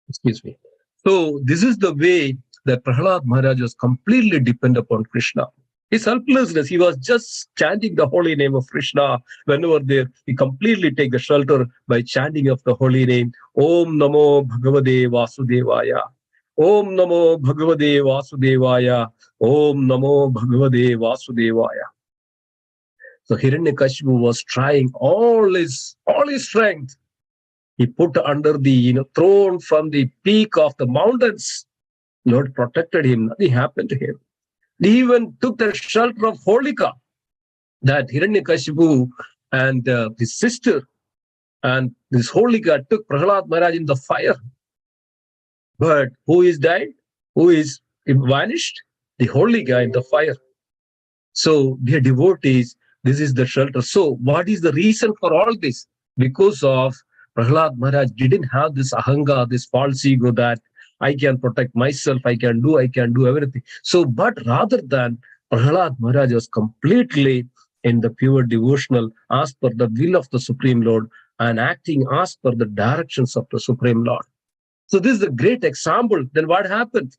Excuse me. So this is the way that Prahlad Maharaj was completely dependent upon Krishna. His helplessness, he was just chanting the holy name of Krishna. Whenever there, he completely take the shelter by chanting of the holy name. Om Namo Bhagavade Vasudevaya. Om Namo Bhagavade Vasudevaya. Om Namo Bhagavade Vasudevaya. So Hiranyakashipu was trying all his strength. He put under the thrown from the peak of the mountains. Lord protected him. Nothing happened to him. He even took the shelter of Holika, that Hiranyakashipu and his sister and this Holika took Prahlad Maharaj in the fire. But who is died? Who is vanished? The Holika in the fire. So, dear devotees, this is the shelter. So, what is the reason for all this? Because of Prahlad Maharaj didn't have this ahanga, this false ego that I can protect myself, I can do everything. So, but rather than Prahlad Maharaj was completely in the pure devotional as per the will of the Supreme Lord and acting as per the directions of the Supreme Lord. So this is a great example. Then what happened?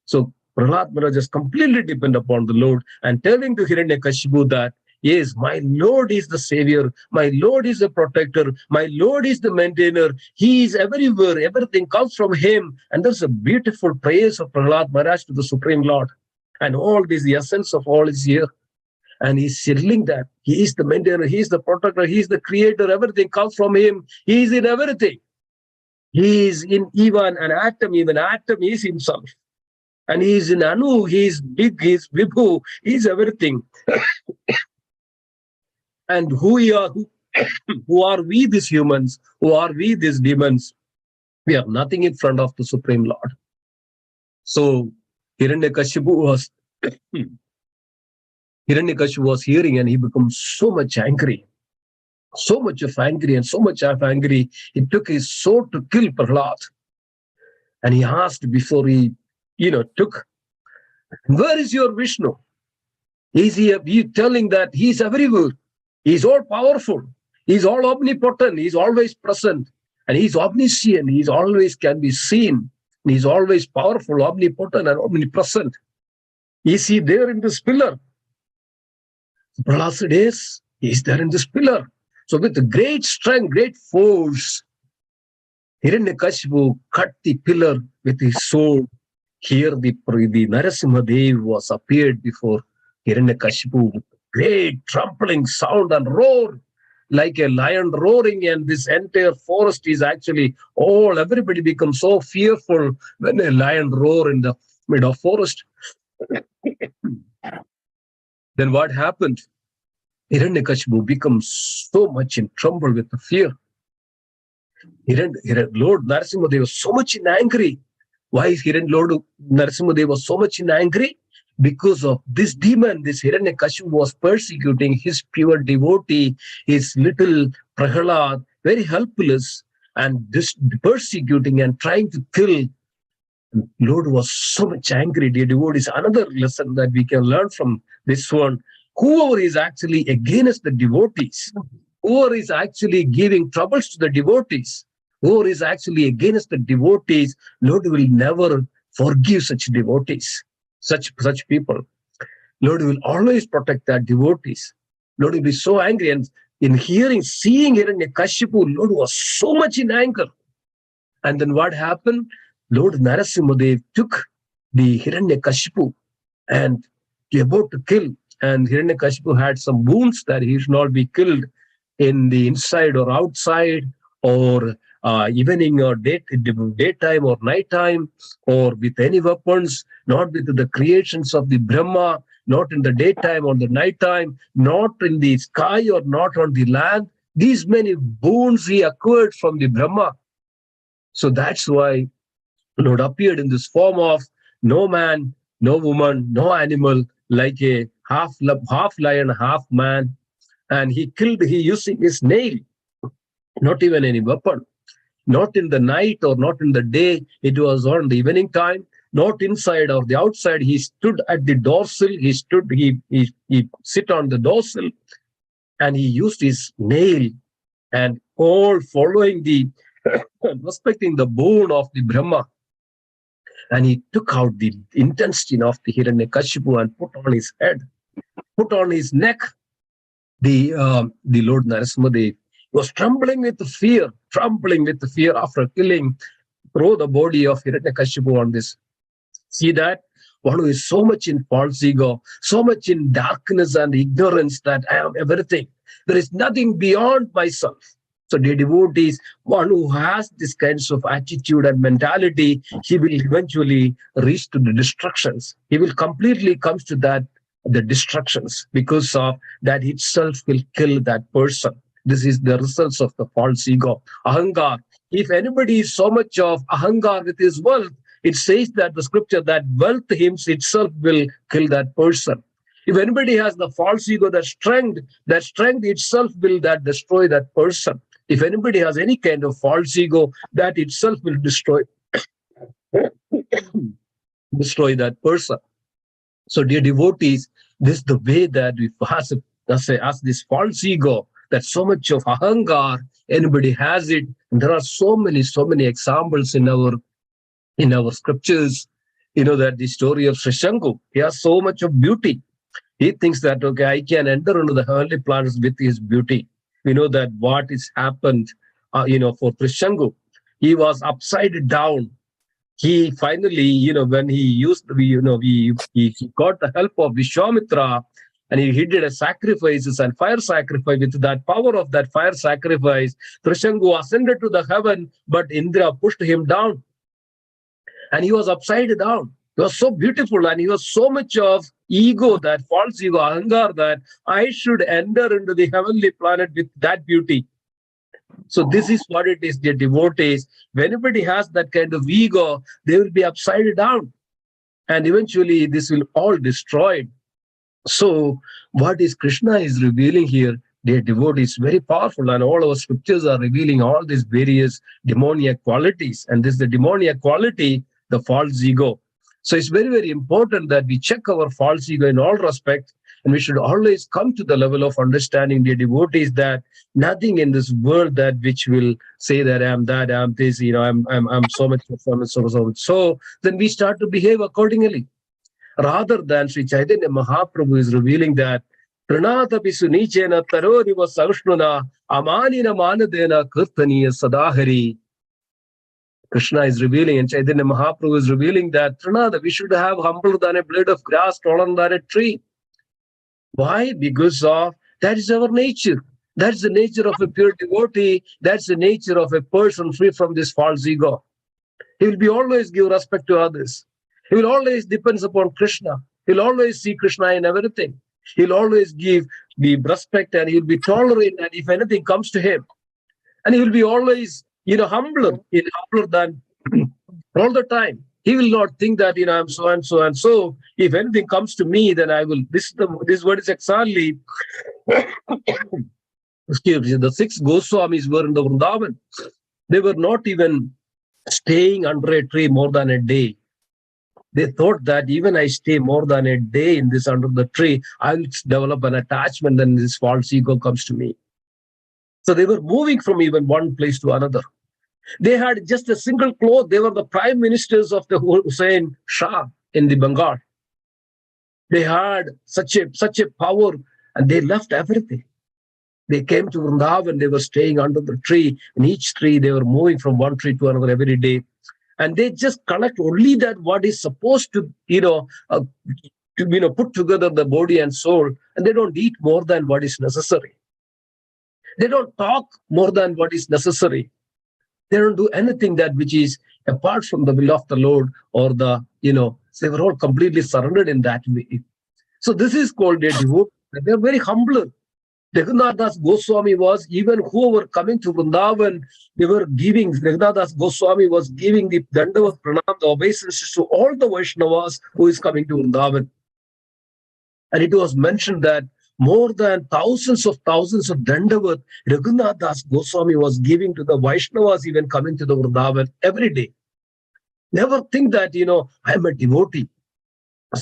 So Prahlad Maharaj is completely dependent upon the Lord and telling to Hiranyakashipu that, yes, my Lord is the Savior, my Lord is the protector, my Lord is the maintainer, He is everywhere, everything comes from Him. And there's a beautiful praise of Prahlad Maharaj to the Supreme Lord. And all this, the essence of all is here. And he's settling that He is the maintainer, He is the protector, He is the creator, everything comes from Him, He is in everything. He is in even atom is Himself. And He is in Anu, He is big, He is Vibhu, He is everything. And who are we, these humans? Who are we, these demons? We are nothing in front of the Supreme Lord. So Hiranyakashipu was hearing, and he becomes so much angry. So much of angry, he took his sword to kill Prahlad. And he asked before he, took, where is your Vishnu? Is he telling that he's everywhere? He's all powerful. He's all omnipotent. He's always present. And he's omniscient. He's always can be seen. And he's always powerful, omnipotent, and omnipresent. Is he there in this pillar? Prahlad said, yes, he's there in this pillar. So with great strength, great force, Hiranyakashipu cut the pillar with his sword. Here the Narasimha Dev was appeared before Hiranyakashipu with great trampling sound and roar, like a lion roaring, and this entire forest is actually everybody becomes so fearful when a lion roar in the middle of forest. Then what happened? Hiranyakashipu becomes so much in trouble with the fear. Lord Narasimha Dev was so much in angry. Why is Lord Narasimha Dev was so much in angry? Because of this demon, this Hiranyakashipu was persecuting his pure devotee, his little Prahlad, very helpless, and this persecuting and trying to kill. Lord was so much angry, dear devotees. Another lesson that we can learn from this one: whoever is actually against the devotees, whoever is actually giving troubles to the devotees, whoever is actually against the devotees, Lord will never forgive such devotees. Such people. Lord will always protect that devotees. Lord will be so angry. And in seeing Hiranyakashipu, Lord was so much in anger. And then what happened? Lord Narasimha Dev took the Hiranyakashipu and he about to kill. And Hiranyakashipu had some wounds that he should not be killed in the inside or outside, or evening or daytime or nighttime, or with any weapons, not with the creations of the Brahma, not in the daytime or the nighttime, not in the sky or not on the land. These many boons he acquired from the Brahma. So that's why Lord appeared in this form of no man, no woman, no animal, like a half lion, half man. And he using his nail, not even any weapon. Not in the night or not in the day. It was on the evening time. not inside or the outside. He stood at the doorsill. He sit on the doorsill, and he used his nail and all following the respecting the bone of the Brahma. And he took out the intestine of the Hiranyakashipu and put on his head, put on his neck. The Lord Narasimhadev was trembling with fear after killing, throw the body of Hiranyakashipu on this. See that? One who is so much in false ego, so much in darkness and ignorance that I am everything. There is nothing beyond myself. So dear devotees, one who has this kinds of attitude and mentality, he will eventually reach to the destructions. He will completely come to that, the destructions, because of that itself will kill that person. This is the results of the false ego, ahangar. If anybody is so much of ahangar with his wealth, it says that the scripture that wealth itself will kill that person. If anybody has the false ego, that strength itself will that destroy that person. If anybody has any kind of false ego, that itself will destroy that person. So dear devotees, this is the way that we has this false ego, that so much of ahangar, anybody has it. And there are so many examples in our scriptures. You know that the story of Srishangu, he has so much of beauty. He thinks that, okay, I can enter into the heavenly planets with his beauty. We know that what is happened, for Srishangu. He was upside down. He finally, when he got the help of Vishwamitra, and he did a sacrifices and fire sacrifice. With that power of that fire sacrifice, Srishangu ascended to the heaven, but Indra pushed him down. And he was upside down. He was so beautiful, and he was so much of ego, that false ego, ahangar, that I should enter into the heavenly planet with that beauty. So this is what it is, dear devotees. When anybody has that kind of ego, they will be upside down. And eventually this will all destroyed. So what is Krishna is revealing here, dear devotees, very powerful. And all our scriptures are revealing all these various demoniac qualities. And this is the demoniac quality, the false ego. So it's very, very important that we check our false ego in all respects. And we should always come to the level of understanding, dear devotees, that nothing in this world that which will say that I'm that, I'm this, I'm so much, so then we start to behave accordingly. Rather than Sri Chaitanya Mahaprabhu is revealing that Pranata Pisunichena Taroriva Savishnuna Amanina Manadena Kirtaniya Sadahari. Krishna is revealing, and Chaitanya Mahaprabhu is revealing that Pranata, we should have humble than a blade of grass, taller than a tree. Why? Because of that is our nature. That's the nature of a pure devotee. That's the nature of a person free from this false ego. He will be always give respect to others. He will always depends upon Krishna. He will always see Krishna in everything. He will always give the respect, and he will be tolerant, and if anything comes to him. And he will be always, humbler than all the time. He will not think that, I'm so and so and so. If anything comes to me, then I will. This word is exactly. Excuse me. The 6 Goswamis were in the Vrindavan. They were not even staying under a tree more than a day. They thought that even I stay more than a day in this under the tree, I will develop an attachment, then this false ego comes to me. So they were moving from even one place to another. They had just a single cloth. They were the prime ministers of the Hussain Shah in the Bengal. They had such a power, and they left everything. They came to Vrindavan. They were staying under the tree. In each tree, they were moving from one tree to another every day. And they just collect only that what is supposed to, put together the body and soul. And they don't eat more than what is necessary. They don't talk more than what is necessary. They don't do anything that which is apart from the will of the Lord, or they were all completely surrendered in that way. So this is called a devotee. They are very humbler. Raghunath Das Goswami was, even who were coming to Vrindavan, they were giving, Raghunath Das Goswami was giving the Dandavat Pranam, the obeisances to all the Vaishnavas who is coming to Vrindavan. And it was mentioned that more than thousands of Dandavat, Raghunath Das Goswami was giving to the Vaishnavas even coming to the Vrindavan every day. Never think that, I'm a devotee.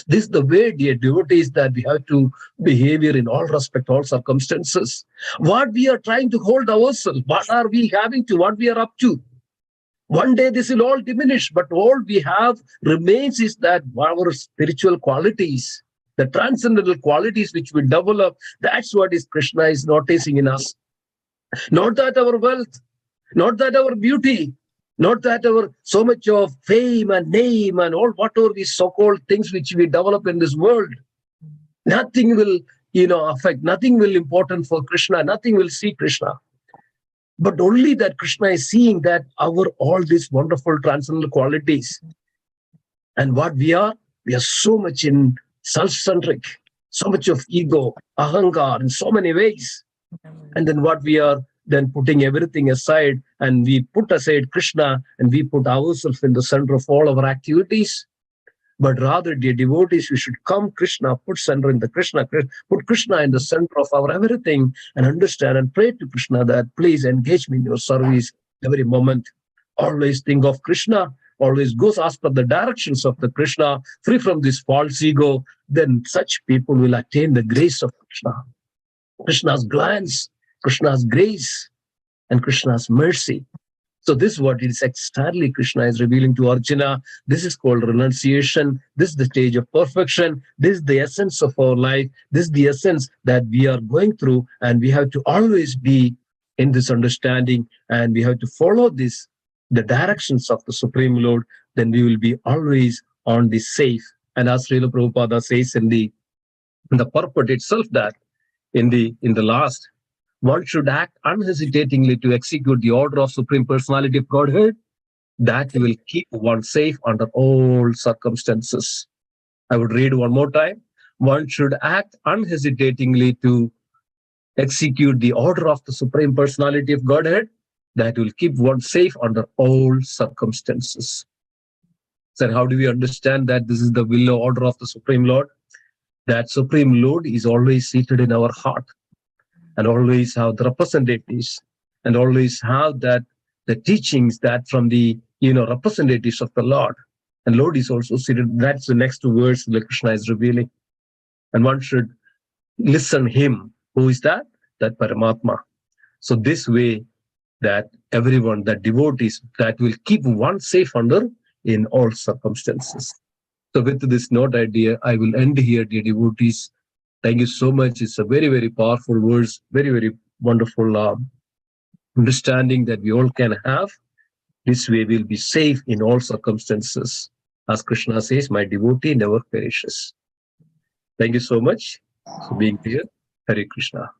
This is the way, dear devotees, that we have to behave in all respect, all circumstances. What we are trying to hold ourselves, what are we having to, what we are up to. One day this will all diminish, but all we have remains is that our spiritual qualities, the transcendental qualities which we develop. That's what is Krishna is noticing in us. Not that our wealth, not that our beauty, not that our so much of fame and name and all whatever these so-called things which we develop in this world. Nothing will, affect, nothing will important for Krishna, nothing will see Krishna. But only that Krishna is seeing that all these wonderful transcendental qualities. And what we are so much in self-centric, so much of ego, ahankar in so many ways. And then what we are then putting everything aside, and we put aside Krishna and we put ourselves in the center of all our activities. But rather, dear devotees, we should come Krishna, put center in the Krishna, put Krishna in the center of our everything, and understand and pray to Krishna that please engage me in your service every moment. Always think of Krishna, always goes as per the directions of the Krishna, free from this false ego. Then such people will attain the grace of Krishna. Krishna's glance, Krishna's grace, and Krishna's mercy. So this is what is externally Krishna is revealing to Arjuna. This is called renunciation. This is the stage of perfection. This is the essence of our life. This is the essence that we are going through, and we have to always be in this understanding, and we have to follow the directions of the Supreme Lord. Then we will be always on the safe. And as Srila Prabhupada says in the purport itself, that in the last, one should act unhesitatingly to execute the order of Supreme Personality of Godhead. That will keep one safe under all circumstances. I would read one more time. One should act unhesitatingly to execute the order of the Supreme Personality of Godhead. That will keep one safe under all circumstances. So how do we understand that this is the will or order of the Supreme Lord? That Supreme Lord is always seated in our heart, and always have the representatives, and always have that the teachings that from the representatives of the Lord. And Lord is also seated. That's the next two words that Krishna is revealing. And one should listen him. Who is that? That Paramatma. So this way, that everyone, that devotees, that will keep one safe under in all circumstances. So with this note idea, I will end here, dear devotees. Thank you so much. It's a very, very powerful words, very, very wonderful understanding that we all can have. This way we'll be safe in all circumstances. As Krishna says, my devotee never perishes. Thank you so much for being here. Hare Krishna.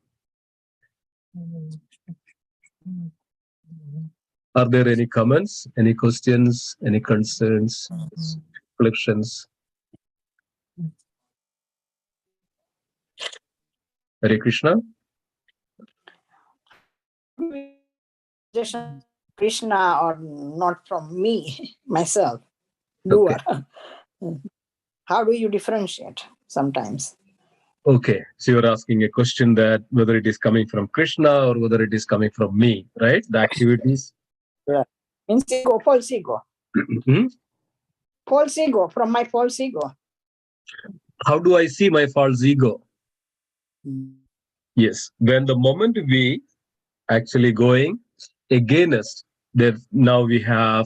Are there any comments, any questions, any concerns, reflections? Hare Krishna. Krishna or not from me, myself, doer. Okay. How do you differentiate sometimes? Okay, so you're asking a question that whether it is coming from Krishna or whether it is coming from me, right? The activities. Yeah. Means ego, false ego. False ego, from my false ego. How do I see my false ego? Yes, when the moment we actually going against that, now we have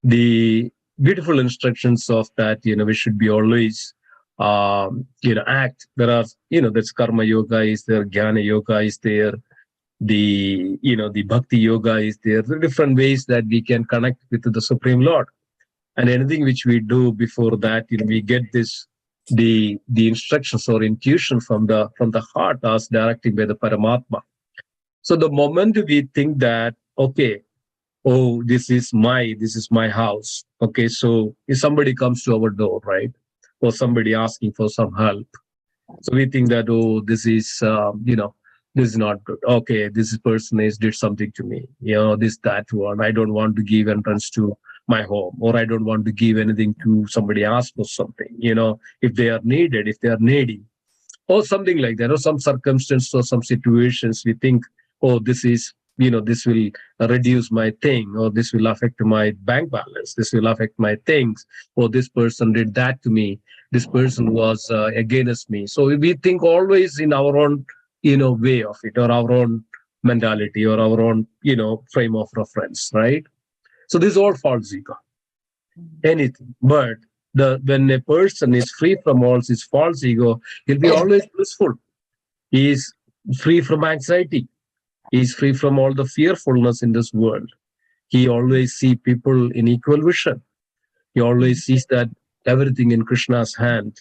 the beautiful instructions of that, we should be always, act. There are, there's karma yoga is there, jnana yoga is there, the bhakti yoga is there. There are different ways that we can connect with the Supreme Lord. And anything which we do before that, we get this, the instructions or intuition from the heart as directed by the Paramatma. So the moment we think that, okay, oh, this is my house. Okay, so if somebody comes to our door, right? Or somebody asking for some help. So we think that, oh, this is, this is not good. Okay, this person did something to me. This, that one. I don't want to give entrance to my home, or I don't want to give anything to somebody ask for something, if they are needed, if they are needy, or something like that, or some circumstance or some situations we think, oh, this is this will reduce my thing, or this will affect my bank balance, this will affect my things, or this person did that to me, this person was against me. So we think always in our own way of it, or our own mentality, or our own frame of reference, right? So this is all false ego, anything. But when a person is free from all his false ego, he'll be always blissful. He is free from anxiety. He is free from all the fearfulness in this world. He always sees people in equal vision. He always sees that everything in Krishna's hand.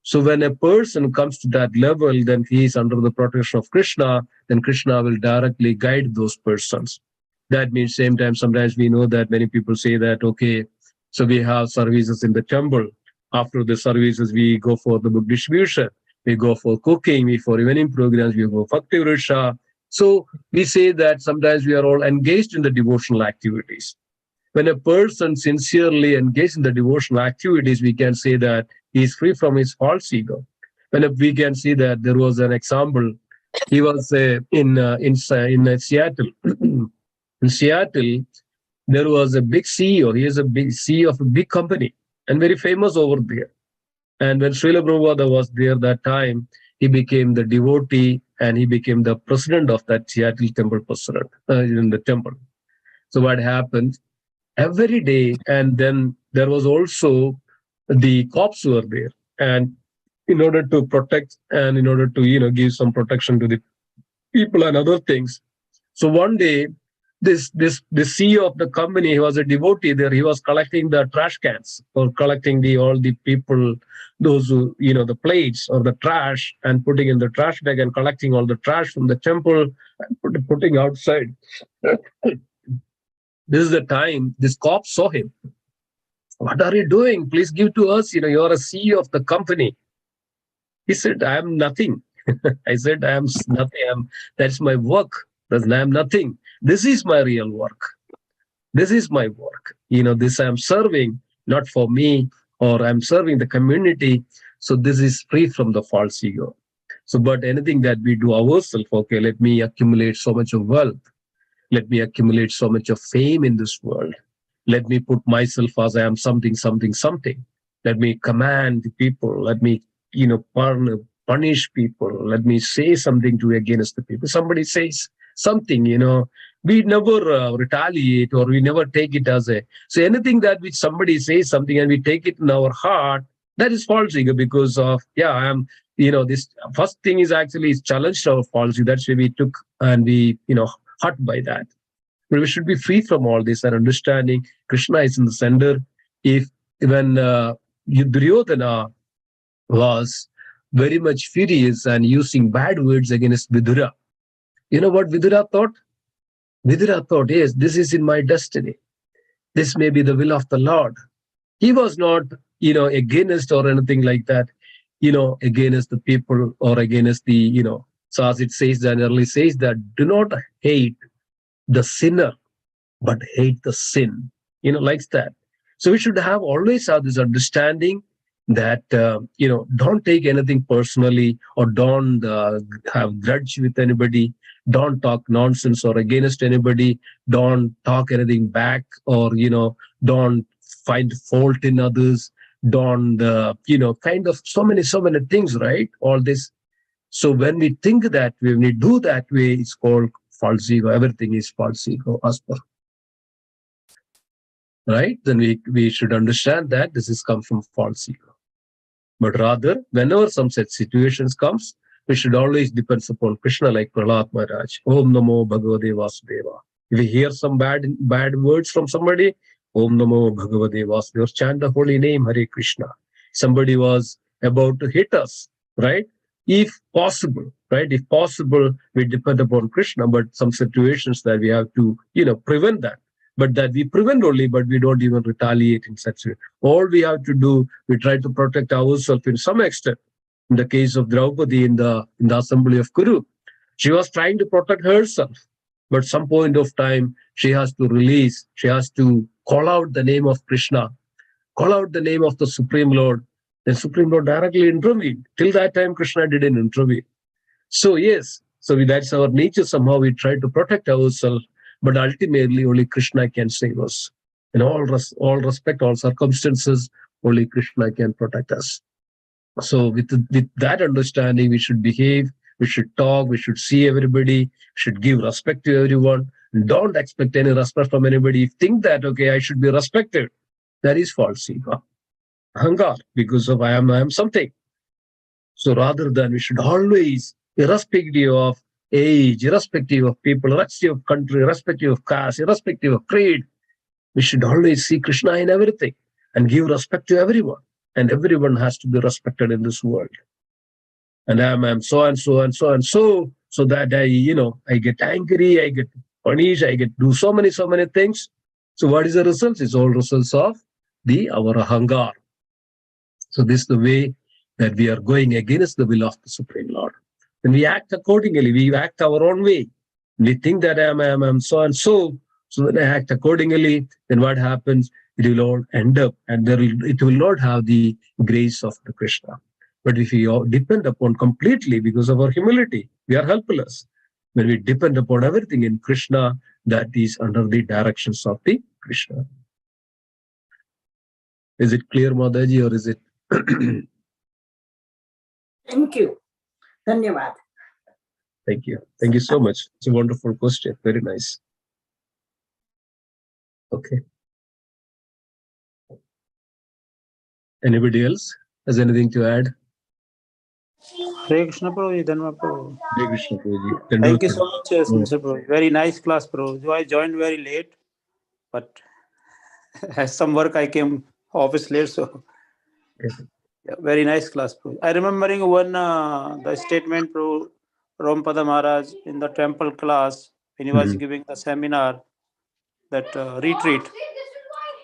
So when a person comes to that level, then he is under the protection of Krishna, then Krishna will directly guide those persons. That means same time, sometimes we know that many people say that, okay, so we have services in the temple. After the services, we go for the book distribution, we go for cooking, we for evening programs, we go for Bhakti Vrusha. So we say that sometimes we are all engaged in the devotional activities. When a person sincerely engaged in the devotional activities, we can say that he is free from his false ego. When we can see that there was an example, he was in Seattle. In Seattle, there was a big CEO. He is a big CEO of a big company and very famous over there. And when Srila Prabhupada was there that time, he became the devotee and he became the president of that Seattle temple president in the temple. So what happened? Every day, and then there was also the cops were there, and in order to protect and in order to give some protection to the people and other things. So one day, this CEO of the company, he was a devotee there. He was collecting the trash cans or collecting all the people, those who the plates or the trash, and putting in the trash bag and collecting all the trash from the temple and putting outside. This is the time this cop saw him. What are you doing? Please give to us. You are a CEO of the company. He said, I am nothing. I said, I am nothing. That's my work. I am nothing. This is my real work. This is my work. This I am serving, not for me, or I'm serving the community. So this is free from the false ego. So, but anything that we do ourselves, okay, let me accumulate so much of wealth. Let me accumulate so much of fame in this world. Let me put myself as I am something, something, something. Let me command people. Let me, punish people. Let me say something to against the people. Somebody says something, we never retaliate, or we never take it as a. So anything that which somebody says something and we take it in our heart, that is false ego, because of, I am, this first thing is actually is challenged our false ego. That's why we took and we, hurt by that. But we should be free from all this and understanding Krishna is in the center. When Duryodhana was very much furious and using bad words against Vidura, you know what Vidura thought? Vidura thought, yes, this is in my destiny. This may be the will of the Lord. He was not, against or anything like that, against the people or against the, So as it says, generally says that do not hate the sinner, but hate the sin, likes that. So we should always have this understanding that, don't take anything personally, or don't have grudge with anybody. Don't talk nonsense or against anybody. Don't talk anything back, or, don't find fault in others. Don't, kind of so many things, right? All this. So when we think that way, when we do that way, it's called false ego. Everything is false ego as per. Right? Then we should understand that this is come from false ego. But rather, whenever some such situations comes, we should always depend upon Krishna, like Prahlad Maharaj. Om Namo Bhagavate Vasudeva. If we hear some bad words from somebody, Om Namo Bhagavate Vasudeva. Chant the holy name, Hare Krishna. Somebody was about to hit us, right? If possible, right? If possible, we depend upon Krishna, but some situations that we have to, prevent that. But that we prevent only, but we don't even retaliate in such a way. All we have to do, we try to protect ourselves in some extent. In the case of Draupadi in the assembly of Kuru, she was trying to protect herself, but some point of time, she has to release, she has to call out the name of Krishna, call out the name of the Supreme Lord. The Supreme Lord directly intervened. Till that time, Krishna didn't intervene. So yes, So that's our nature. Somehow we try to protect ourselves, but ultimately only Krishna can save us. In all respect, all circumstances, only Krishna can protect us. So with that understanding, we should behave, we should talk, we should see everybody, should give respect to everyone. Don't expect any respect from anybody. If you think that, okay, I should be respected, that is false ego. Ahangar, because of I am something. So rather than we should always, irrespective of age, irrespective of people, irrespective of country, irrespective of caste, irrespective of creed, we should always see Krishna in everything and give respect to everyone. And everyone has to be respected in this world. And I'm so and so and so and so, so that I get angry, I get punished, I get do so many things. So what is the results? It's all results of our ahangar. So this is the way that we are going against the will of the Supreme Lord. When we act accordingly, we act our own way. We think that I'm so and so, so when I act accordingly, then what happens? It will all end up, and it will not have the grace of the Krishna. But if we all depend upon completely, because of our humility, we are helpless. When we depend upon everything in Krishna, that is under the directions of the Krishna. Is it clear, Madaji, or is it? Thank you. Dhanyavad. Thank you. Thank you so much. It's a wonderful question. Very nice. Okay. Anybody else has anything to add? Hare Krishna Prabhuji, Dhanma Prabhu. Hare Krishna, Prabhuji. Thank you so much, Simhesvara Prabhu. Very nice class, Prabhu. So I joined very late, but as some work I came office late, so yeah, very nice class, Prabhu. I remembering one the statement Prabhu Rampada Maharaj in the temple class when he was giving the seminar, that retreat.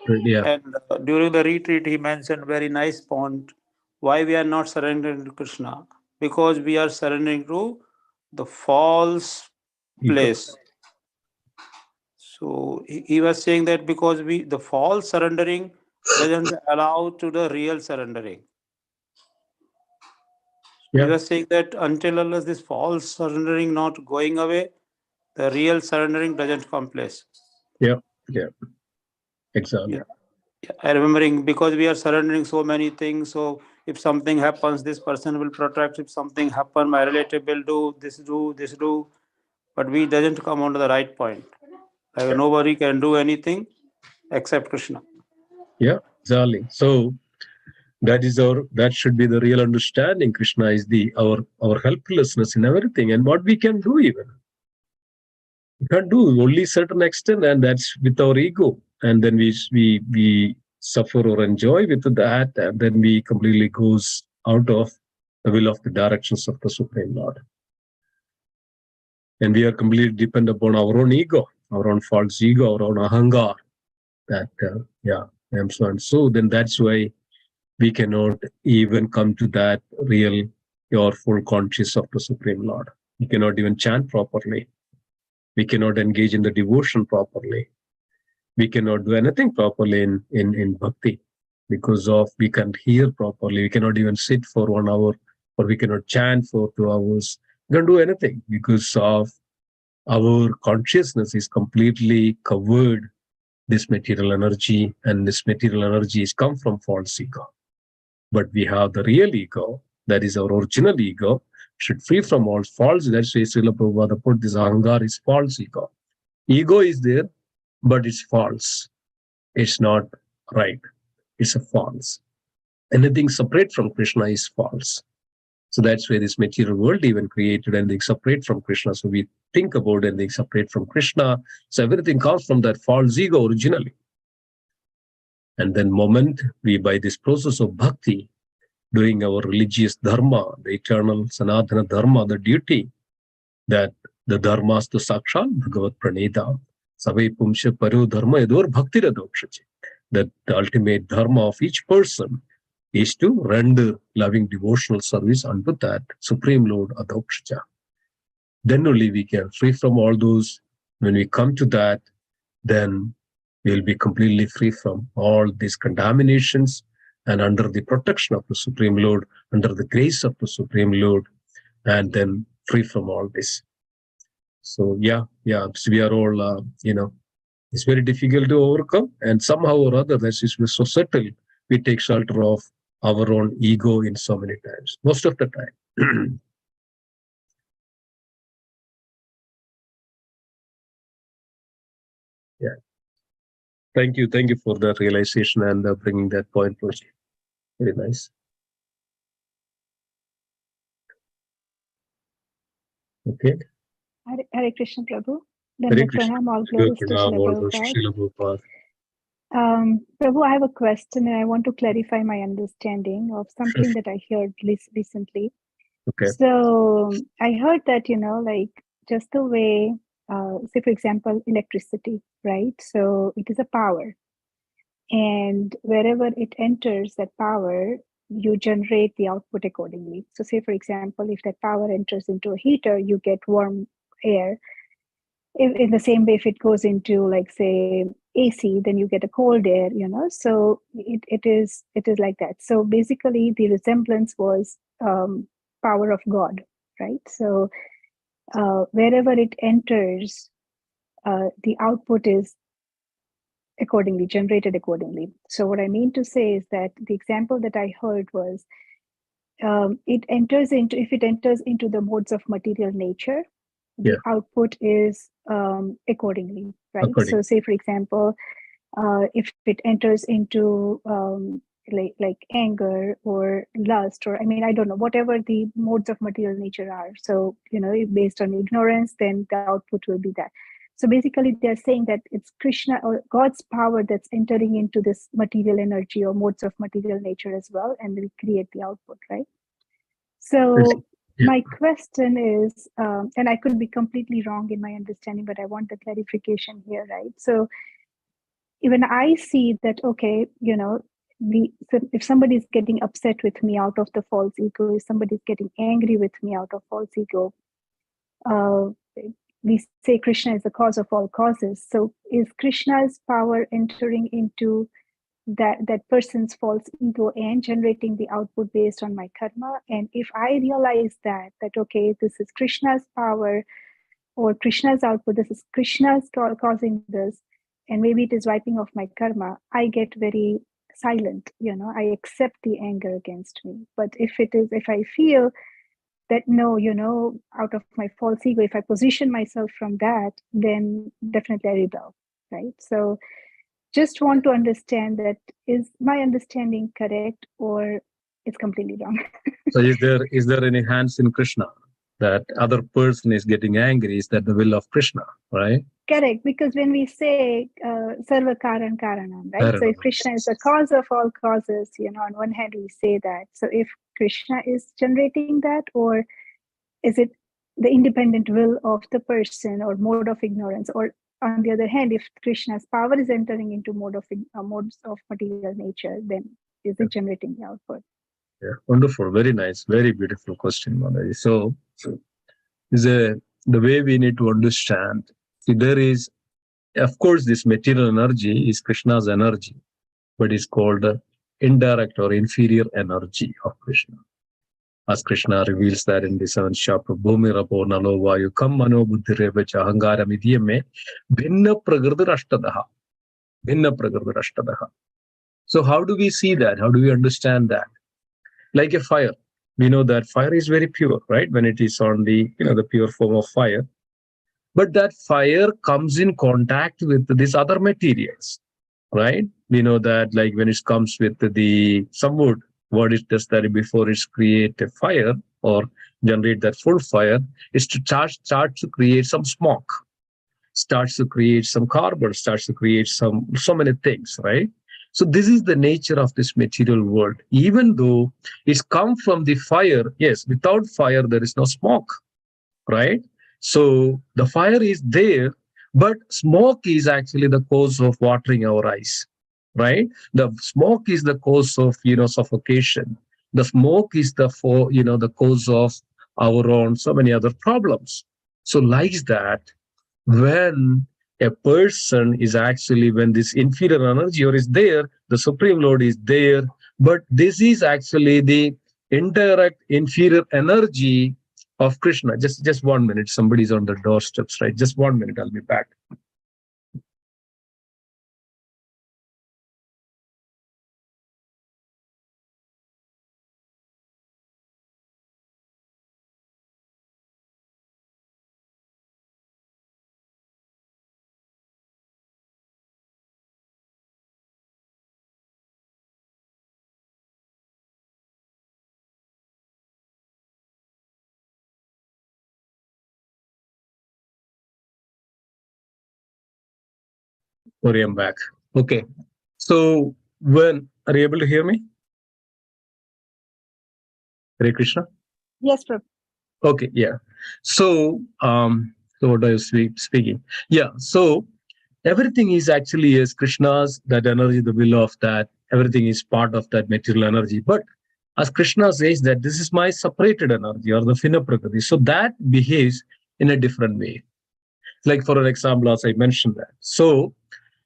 Yeah. And during the retreat, he mentioned very nice point, why we are not surrendering to Krishna. Because we are surrendering to the false place. So he was saying that because the false surrendering doesn't allow to the real surrendering. Yeah. He was saying that until unless this false surrendering not going away, the real surrendering doesn't come place. Yeah. Exactly. Yeah. I remembering, because we are surrendering so many things. So if something happens, this person will protect. If something happen, my relative will do this. But we doesn't come on to the right point. Like nobody can do anything except Krishna. Yeah, exactly. So that should be the real understanding. Krishna is our helplessness in everything, and what we can do even. We can't do only certain extent, and that's with our ego. And then we suffer or enjoy with that, and then we completely goes out of the will of the directions of the Supreme Lord. And we are completely dependent upon our own ego, our own false ego, our own ahangar. That I'm so and so. Then that's why we cannot even come to that real or full conscious of the Supreme Lord. We cannot even chant properly. We cannot engage in the devotion properly. We cannot do anything properly in bhakti because of we can't hear properly. We cannot even sit for 1 hour, or we cannot chant for 2 hours. We can't do anything because of our consciousness is completely covered this material energy, and this material energy is come from false ego. But we have the real ego, that is our original ego, should free from all false. That's why Srila Prabhupada put this ahangar is false ego. Ego is there, but it's false. It's not right. It's a false. Anything separate from Krishna is false. So that's why this material world even created anything separate from Krishna. So we think about anything separate from Krishna. So everything comes from that false ego originally. And then moment we, by this process of bhakti, doing our religious dharma, the eternal sanatana dharma, the duty, that the dharmas to sakshat Bhagavad praneda, savai pumsha paro dharma yadur bhakti radokshache. That the ultimate dharma of each person is to render loving devotional service unto that Supreme Lord Adokshaja. Then only we can free from all those. When we come to that, then we'll be completely free from all these contaminations, and under the protection of the Supreme Lord, under the grace of the Supreme Lord, and then free from all this. So yeah, we are all, it's very difficult to overcome, and somehow or other, this is so subtle. We take shelter of our own ego in so many times, most of the time. Yeah. Thank you for the realization and bringing that point, Roshi. Very nice. Okay. Hare Krishna Prabhu. Hare Krishna. Pranam, all glories to Srila Prabhupada. Prabhu, I have a question and I want to clarify my understanding of something that I heard recently. Okay. So I heard that, like just the way, say for example, electricity, right? So it is a power. And wherever it enters that power, you generate the output accordingly. So say, for example, if that power enters into a heater, you get warm air. In the same way, if it goes into, like, say, AC, then you get a cold air, so it is like that. So basically the resemblance was power of God, right? So wherever it enters, the output is accordingly generated accordingly. So what I mean to say is that the example that I heard was if it enters into the modes of material nature, the output is accordingly, right? So say, for example, if it enters into like anger or lust, or I don't know, whatever the modes of material nature are. So, based on ignorance, then the output will be that. So basically they're saying that it's Krishna or God's power that's entering into this material energy or modes of material nature as well, and will create the output, right? So my question is, and I could be completely wrong in my understanding, but I want the clarification here, right? So when I see that, okay, so if somebody is getting upset with me out of the false ego, if somebody is getting angry with me out of false ego, we say Krishna is the cause of all causes. So is Krishna's power entering into that person's false ego and generating the output based on my karma? And if I realize that okay, this is Krishna's power or Krishna's output, this is Krishna's causing this, and maybe it is wiping off my karma, I get very silent, I accept the anger against me. But if I feel that no, out of my false ego, if I position myself from that, then definitely I rebel, right? So just want to understand that, is my understanding correct or it's completely wrong? So is there any hands in Krishna? That other person is getting angry, is that the will of Krishna, right? Correct, because when we say Sarva Karan Karanam, right? So if Krishna is the cause of all causes, on one hand we say that. So if Krishna is generating that, or is it the independent will of the person or mode of ignorance? Or on the other hand, if Krishna's power is entering into modes of material nature, then is it generating the output? Yeah, wonderful, very nice, very beautiful question, Manaji. So is the way we need to understand. See, there is, of course, this material energy is Krishna's energy, but it's called the indirect or inferior energy of Krishna. As Krishna reveals that in the 7th chapter, Bhumi Rapo Nalo Vayu Kam Mano Buddhi Revacha Ahangara Midhyame Bhinna Prakriti Ashtadaha. Bhinna Prakriti Ashtadaha. So how do we see that? How do we understand that? Like a fire. We know that fire is very pure, right? When it is on the, the pure form of fire. But that fire comes in contact with these other materials, right? We know that, like, when it comes with some wood, what it does that before it create a fire or generate that full fire is to start to create some smoke, starts to create some carbon, starts to create so many things, right? So this is the nature of this material world. Even though it's come from the fire, yes, without fire, there is no smoke, right? So the fire is there, but smoke is actually the cause of watering our eyes, right? The smoke is the cause of, suffocation. The smoke is the cause of our own so many other problems. So like that, when a person is actually, when this inferior energy or is there, the Supreme Lord is there, but this is actually the indirect inferior energy of Krishna. Just 1 minute. Somebody's on the doorsteps, right? Just 1 minute. I'll be back. Sorry, I'm back. Okay. So are you able to hear me? Hare Krishna? Yes, Prabhu. Okay, yeah. So, so what are you speaking? Yeah, so everything is actually is Krishna's, that energy, the will of that, everything is part of that material energy. But as Krishna says that this is my separated energy or the Fina Prakriti, so that behaves in a different way. Like for an example, as I mentioned that. So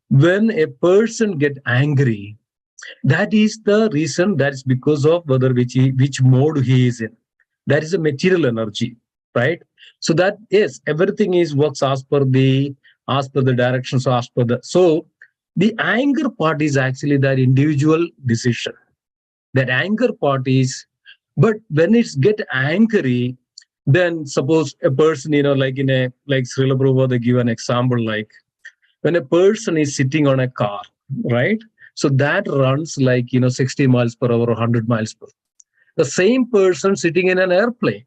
when a person get angry, that is the reason, that is because of whether which mode he is in. That is a material energy, right? So that is everything is works as per the directions, as per the. So the anger part is actually that individual decision. That anger part is, but when it's get angry, then suppose a person, like Srila Prabhupada, they give an example, like when a person is sitting on a car, right? So that runs like 60 miles per hour or 100 miles per hour. The same person sitting in an airplane.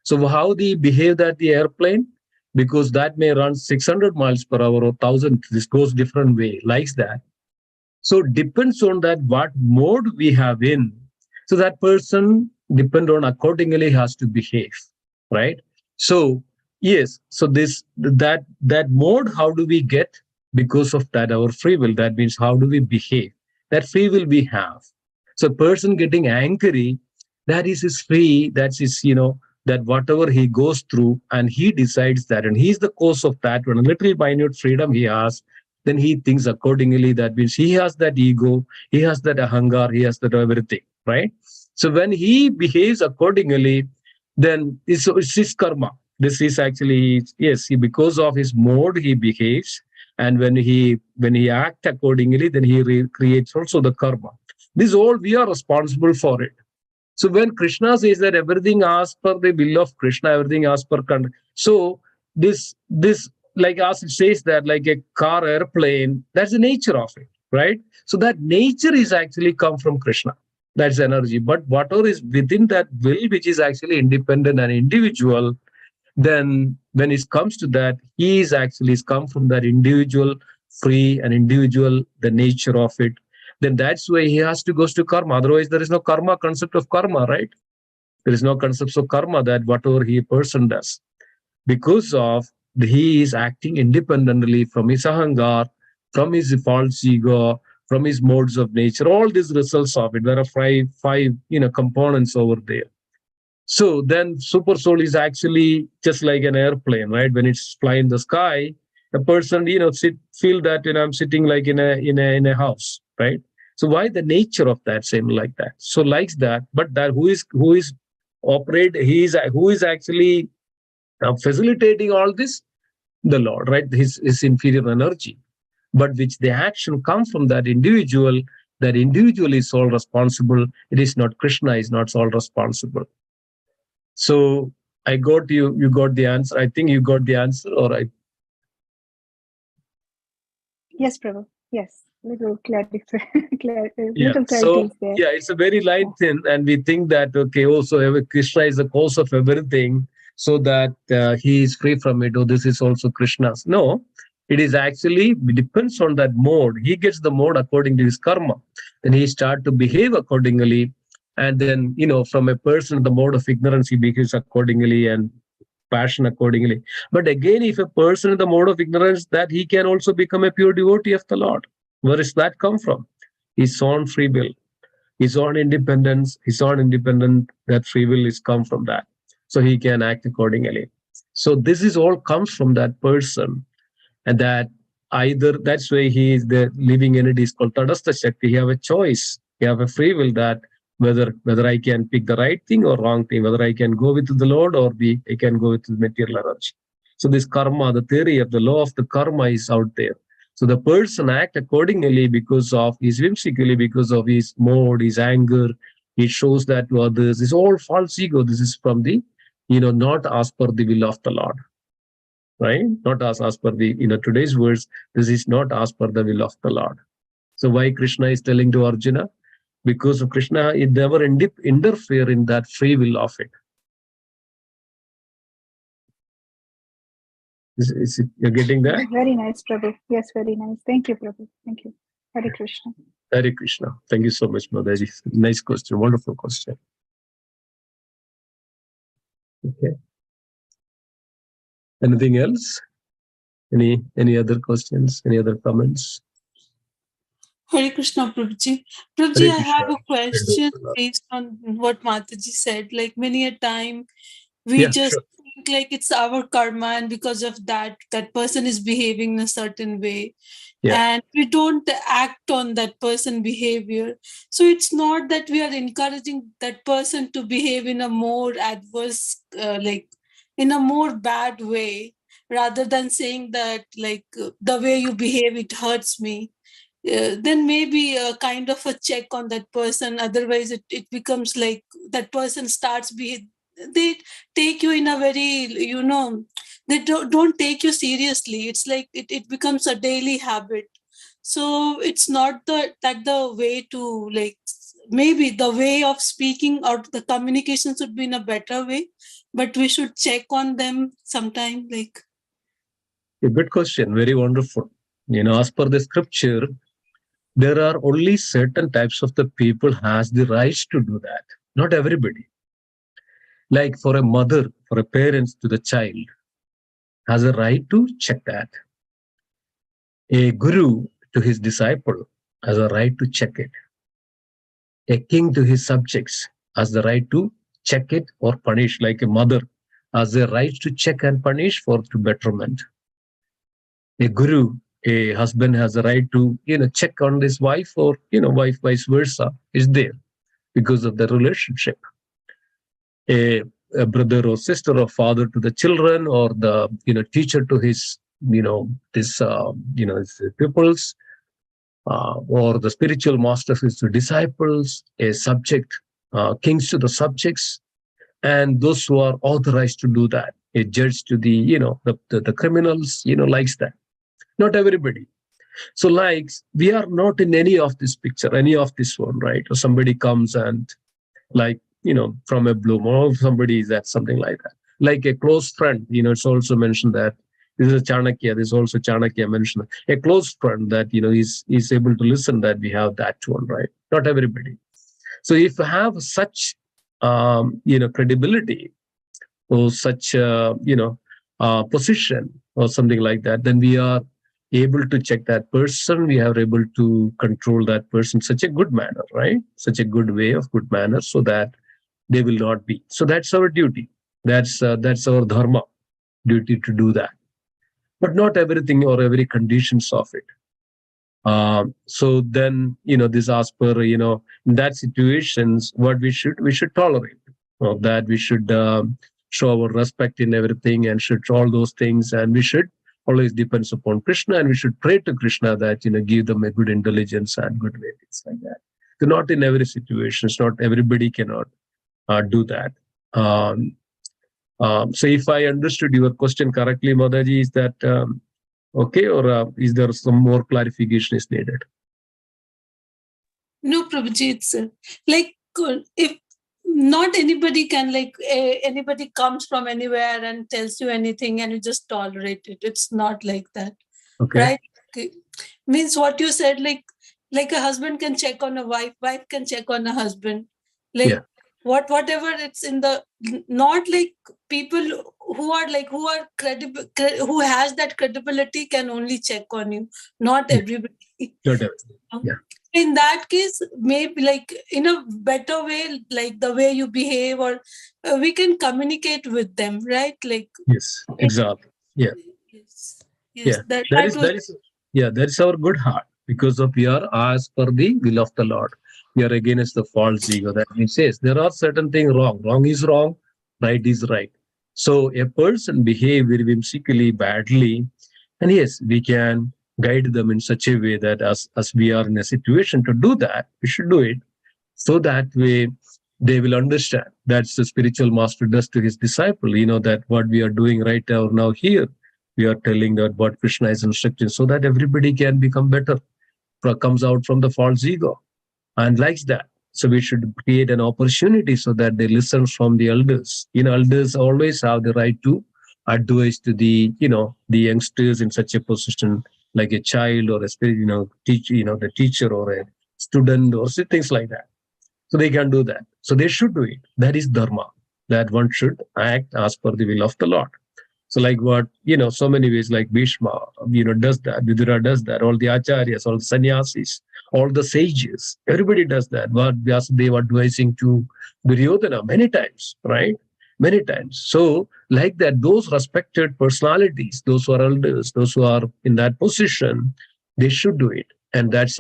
So how they behave that the airplane? Because that may run 600 miles per hour or 1000. This goes different way, likes that. So depends on that what mode we have in. So that person depend on accordingly has to behave, right? So yes, so that mode, how do we get? Because of that our free will. That means how do we behave? That free will we have. So person getting angry, that is his free. That's his that whatever he goes through, and he decides that, and he's the cause of that. When a little minute freedom he has, then he thinks accordingly. That means he has that ego, he has that ahangar, he has that everything, right? So when he behaves accordingly, then it's his karma. This is actually, yes, because of his mode he behaves, and when he act accordingly, then he creates also the karma. This all we are responsible for it. So when Krishna says that everything as per the will of Krishna, everything as per so this like as it says that like a car, airplane, that's the nature of it, right? So that nature is actually come from Krishna. That's energy. But whatever is within that will, which is actually independent and individual, then when it comes to that, he is actually come from that individual free and individual, the nature of it. Then that's why he has to goes to karma. Otherwise, there is no karma concept of karma, right? There is no concept of karma that whatever he person does. Because of he is acting independently from his ahangar, from his false ego, from his modes of nature, all these results of it. There are five components over there. So then super soul is actually just like an airplane, right? When it's flying in the sky, a person, feel that, I'm sitting like in a house, right? So why the nature of that same like that? So likes that, but that who is operate, who is actually facilitating all this? The Lord, right? His inferior energy, but which the action comes from that individual. That individual is all responsible. It is not Krishna is not all responsible. So I got you got the answer. I think you got the answer, or I. Yes, Prabhu. Yes, little clarity. Yeah. Little clarity So is there. yeah, it's a very light thing, and we think that okay, also Krishna is the cause of everything, so that he is free from it. Oh, this is also Krishna's. No, it is actually it depends on that mode. He gets the mode according to his karma, then he start to behave accordingly, and then from a person the mode of ignorance he behaves accordingly and passion accordingly. But again, if a person in the mode of ignorance, that he can also become a pure devotee of the Lord. Where does that come from? His own free will, his own independence, that free will is come from that. So he can act accordingly. So this is all comes from that person. And that either that's why he is the living entity is called Tadastha Shakti. He have a choice. He have a free will that whether I can pick the right thing or wrong thing, whether I can go with the Lord or I can go with the material energy. So this karma, the theory of the law of the karma is out there. So the person act accordingly because of his whimsically, because of his mode, his anger. It shows that to others. It's all false ego. This is from the, not as per the will of the Lord, right? Not as per the, today's words. This is not as per the will of the Lord. So why Krishna is telling to Arjuna? Because of Krishna, it never interfere in that free will of it. You're getting that? Very nice, Prabhu. Yes, very nice. Thank you, Prabhu. Thank you. Hare Krishna. Hare Krishna. Thank you so much, Madaji. Nice question. Wonderful question. Okay. Anything else? Any other questions? Any other comments? Hare Krishna, Prabhuji. Prabhuji, Hare I have Krishna. a question based on what Mataji said. Like many a time, we just think like it's our karma, and because of that person is behaving in a certain way. Yeah. And we don't act on that person behavior. So it's not that we are encouraging that person to behave in a more adverse, in a more bad way, rather than saying that the way you behave, it hurts me. Then maybe a kind of a check on that person. Otherwise it becomes like that person starts they take you in a very, they don't take you seriously. It's like it becomes a daily habit. So it's not the way to, like, maybe the way of speaking or the communication should be in a better way, but we should check on them sometime. Like, a good question. Very wonderful. As per the scripture, there are only certain types of the people has the rights to do that. Not everybody. Like for a mother, for a parent to the child, has a right to check that. A guru to his disciple has a right to check it. A king to his subjects has the right to check it or punish, like a mother has the right to check and punish for to betterment. A guru, a husband has a right to, check on his wife, or, wife vice versa is there because of the relationship. A brother or sister or father to the children, or the, teacher to his, his pupils, or the spiritual master to his disciples, a subject, kings to the subjects, and those who are authorized to do that. A judge to the, the criminals, likes that. Not everybody. So like, we are not in any of this picture, any of this one, right? Or somebody comes and like, from a blue moon, or somebody is that, something like that. Like a close friend, it's also mentioned that this is Chanakya, this is also Chanakya mentioned. A close friend that, is able to listen, that we have that one, right? Not everybody. So if you have such, credibility or such, position or something like that, then we are able to check that person. We are able to control that person such a good manner, right? Such a good way of good manner, so that they will not be. So that's our duty. That's our dharma, duty to do that. But not everything or every conditions of it. So then, this as per, in that situations, what we should tolerate. That we should show our respect in everything, and should all those things, and we should always depends upon Krishna, and we should pray to Krishna that, give them a good intelligence and good way, things like that. So not in every situation, not everybody cannot do that. So if I understood your question correctly, Madaji, is that okay, or is there some more clarification is needed? no, Prabhuji, it's like, if not anybody can, like, anybody comes from anywhere and tells you anything and you just tolerate it. It's not like that. Okay. Right? Means what you said, like a husband can check on a wife can check on a husband. Like, Yeah. Whatever it's in the, not like people who are credible, who has that credibility can only check on you, not everybody. Not everybody. Yeah. In that case, maybe like in a better way, like the way you behave, or we can communicate with them, right? Like, yes, exactly. Yeah. Yes. Yeah. That is our good heart, because of we are as per the will of the Lord. We are against the false ego. That means, yes, there are certain things wrong. Wrong is wrong, right is right. So a person behave very whimsically, badly, and yes, we can guide them in such a way that as we are in a situation to do that, we should do it. So that way they will understand. That's the spiritual master does to his disciple. That what we are doing right now here, we are telling that what Krishna is instructing, so that everybody can become better, comes out from the false ego and likes that. So we should create an opportunity so that they listen from the elders. Elders always have the right to advise to the youngsters in such a position, like a child or a spirit, the teacher or a student or things like that. So they can do that. So they should do it. That is dharma, that one should act as per the will of the Lord. So like what, so many ways, like Bhishma, does that, Vidura does that, all the acharyas, all the sannyasis, all the sages, everybody does that. What Vyasadeva advising to Duryodhana many times, right? Many times. So like that, those respected personalities, those who are elders, those who are in that position, they should do it. And that's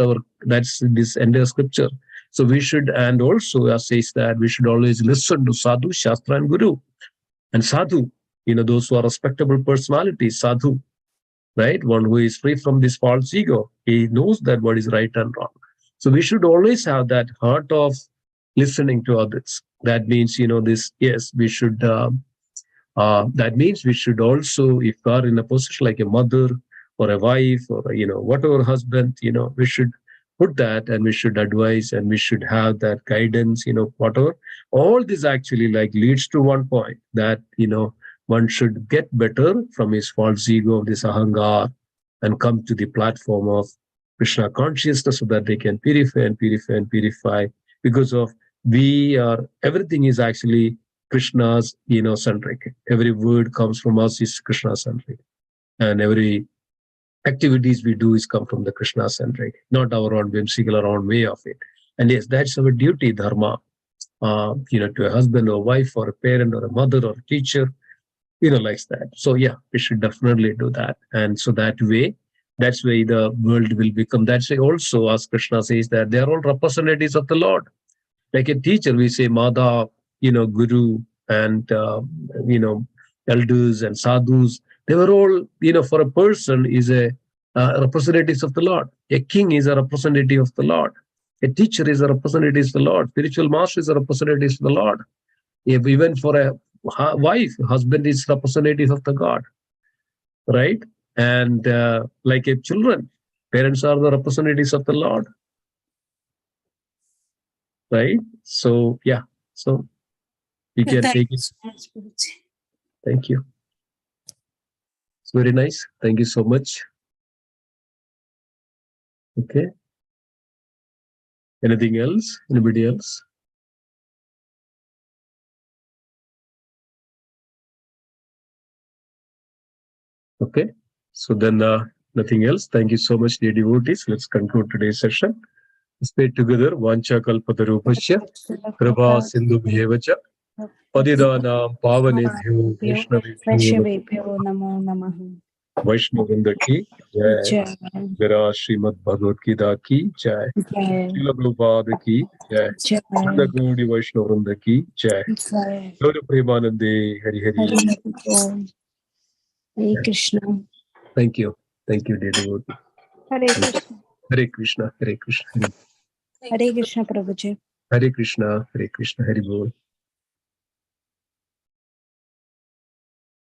this entire scripture. So we should, and also as says that we should always listen to Sadhu, Shastra and Guru. And Sadhu, those who are respectable personalities, Sadhu, right? One who is free from this false ego. He knows that what is right and wrong. So we should always have that heart of listening to others. That means, this, yes, we should, that means we should also, if we are in a position like a mother or a wife or, whatever husband, we should put that and we should advise and we should have that guidance, whatever. All this actually like leads to one point that, one should get better from his false ego of this ahangar and come to the platform of Krishna consciousness so that they can purify and purify and purify, because of everything is actually Krishna's, centric. Every word comes from us is Krishna centric. And every activities we do is come from the Krishna centric, not our own whimsical or own way of it. And yes, that's our duty, dharma, to a husband or a wife or a parent or a mother or a teacher, likes that. So yeah, we should definitely do that. And so that's way the world will become. That's why also, as Krishna says, that they are all representatives of the Lord. Like a teacher, we say Madha, Guru, and elders and sadhus. They were all, for a person is a representatives of the Lord. A king is a representative of the Lord. A teacher is a representative of the Lord. Spiritual master is a representative of the Lord. Even for a wife, husband is representative of the God, right? And like a children, parents are the representatives of the Lord, right? So yeah, so you can Thank take you it. so much, Guruji. Thank you. It's very nice. Thank you so much. Okay. Anything else? Anybody else? Okay. So then nothing else. Thank you so much, dear devotees. Let's conclude today's session. Let's pray together. Vancha kalpatarupasya krapa sindhu bhyevacha padidana pavanebhyo Vaishnavebhyo Vaishnavebhyo namo namaha. Vaishnavrinda ki jai. Jai. Mera Srimad Bhagavad Gita ki jai. Jai. Srila Prabhupada ki jai. Jai. Gaudi Vaishnavrinda ki jai. Jai. Gauri Premanande Hari Hari. Hare Krishna. Thank you. Thank you, dear devotee. Hare Krishna. Hare Krishna. Hare Krishna. Hare Krishna, Prabhuji. Hare Krishna. Hare Krishna. Hari Bol.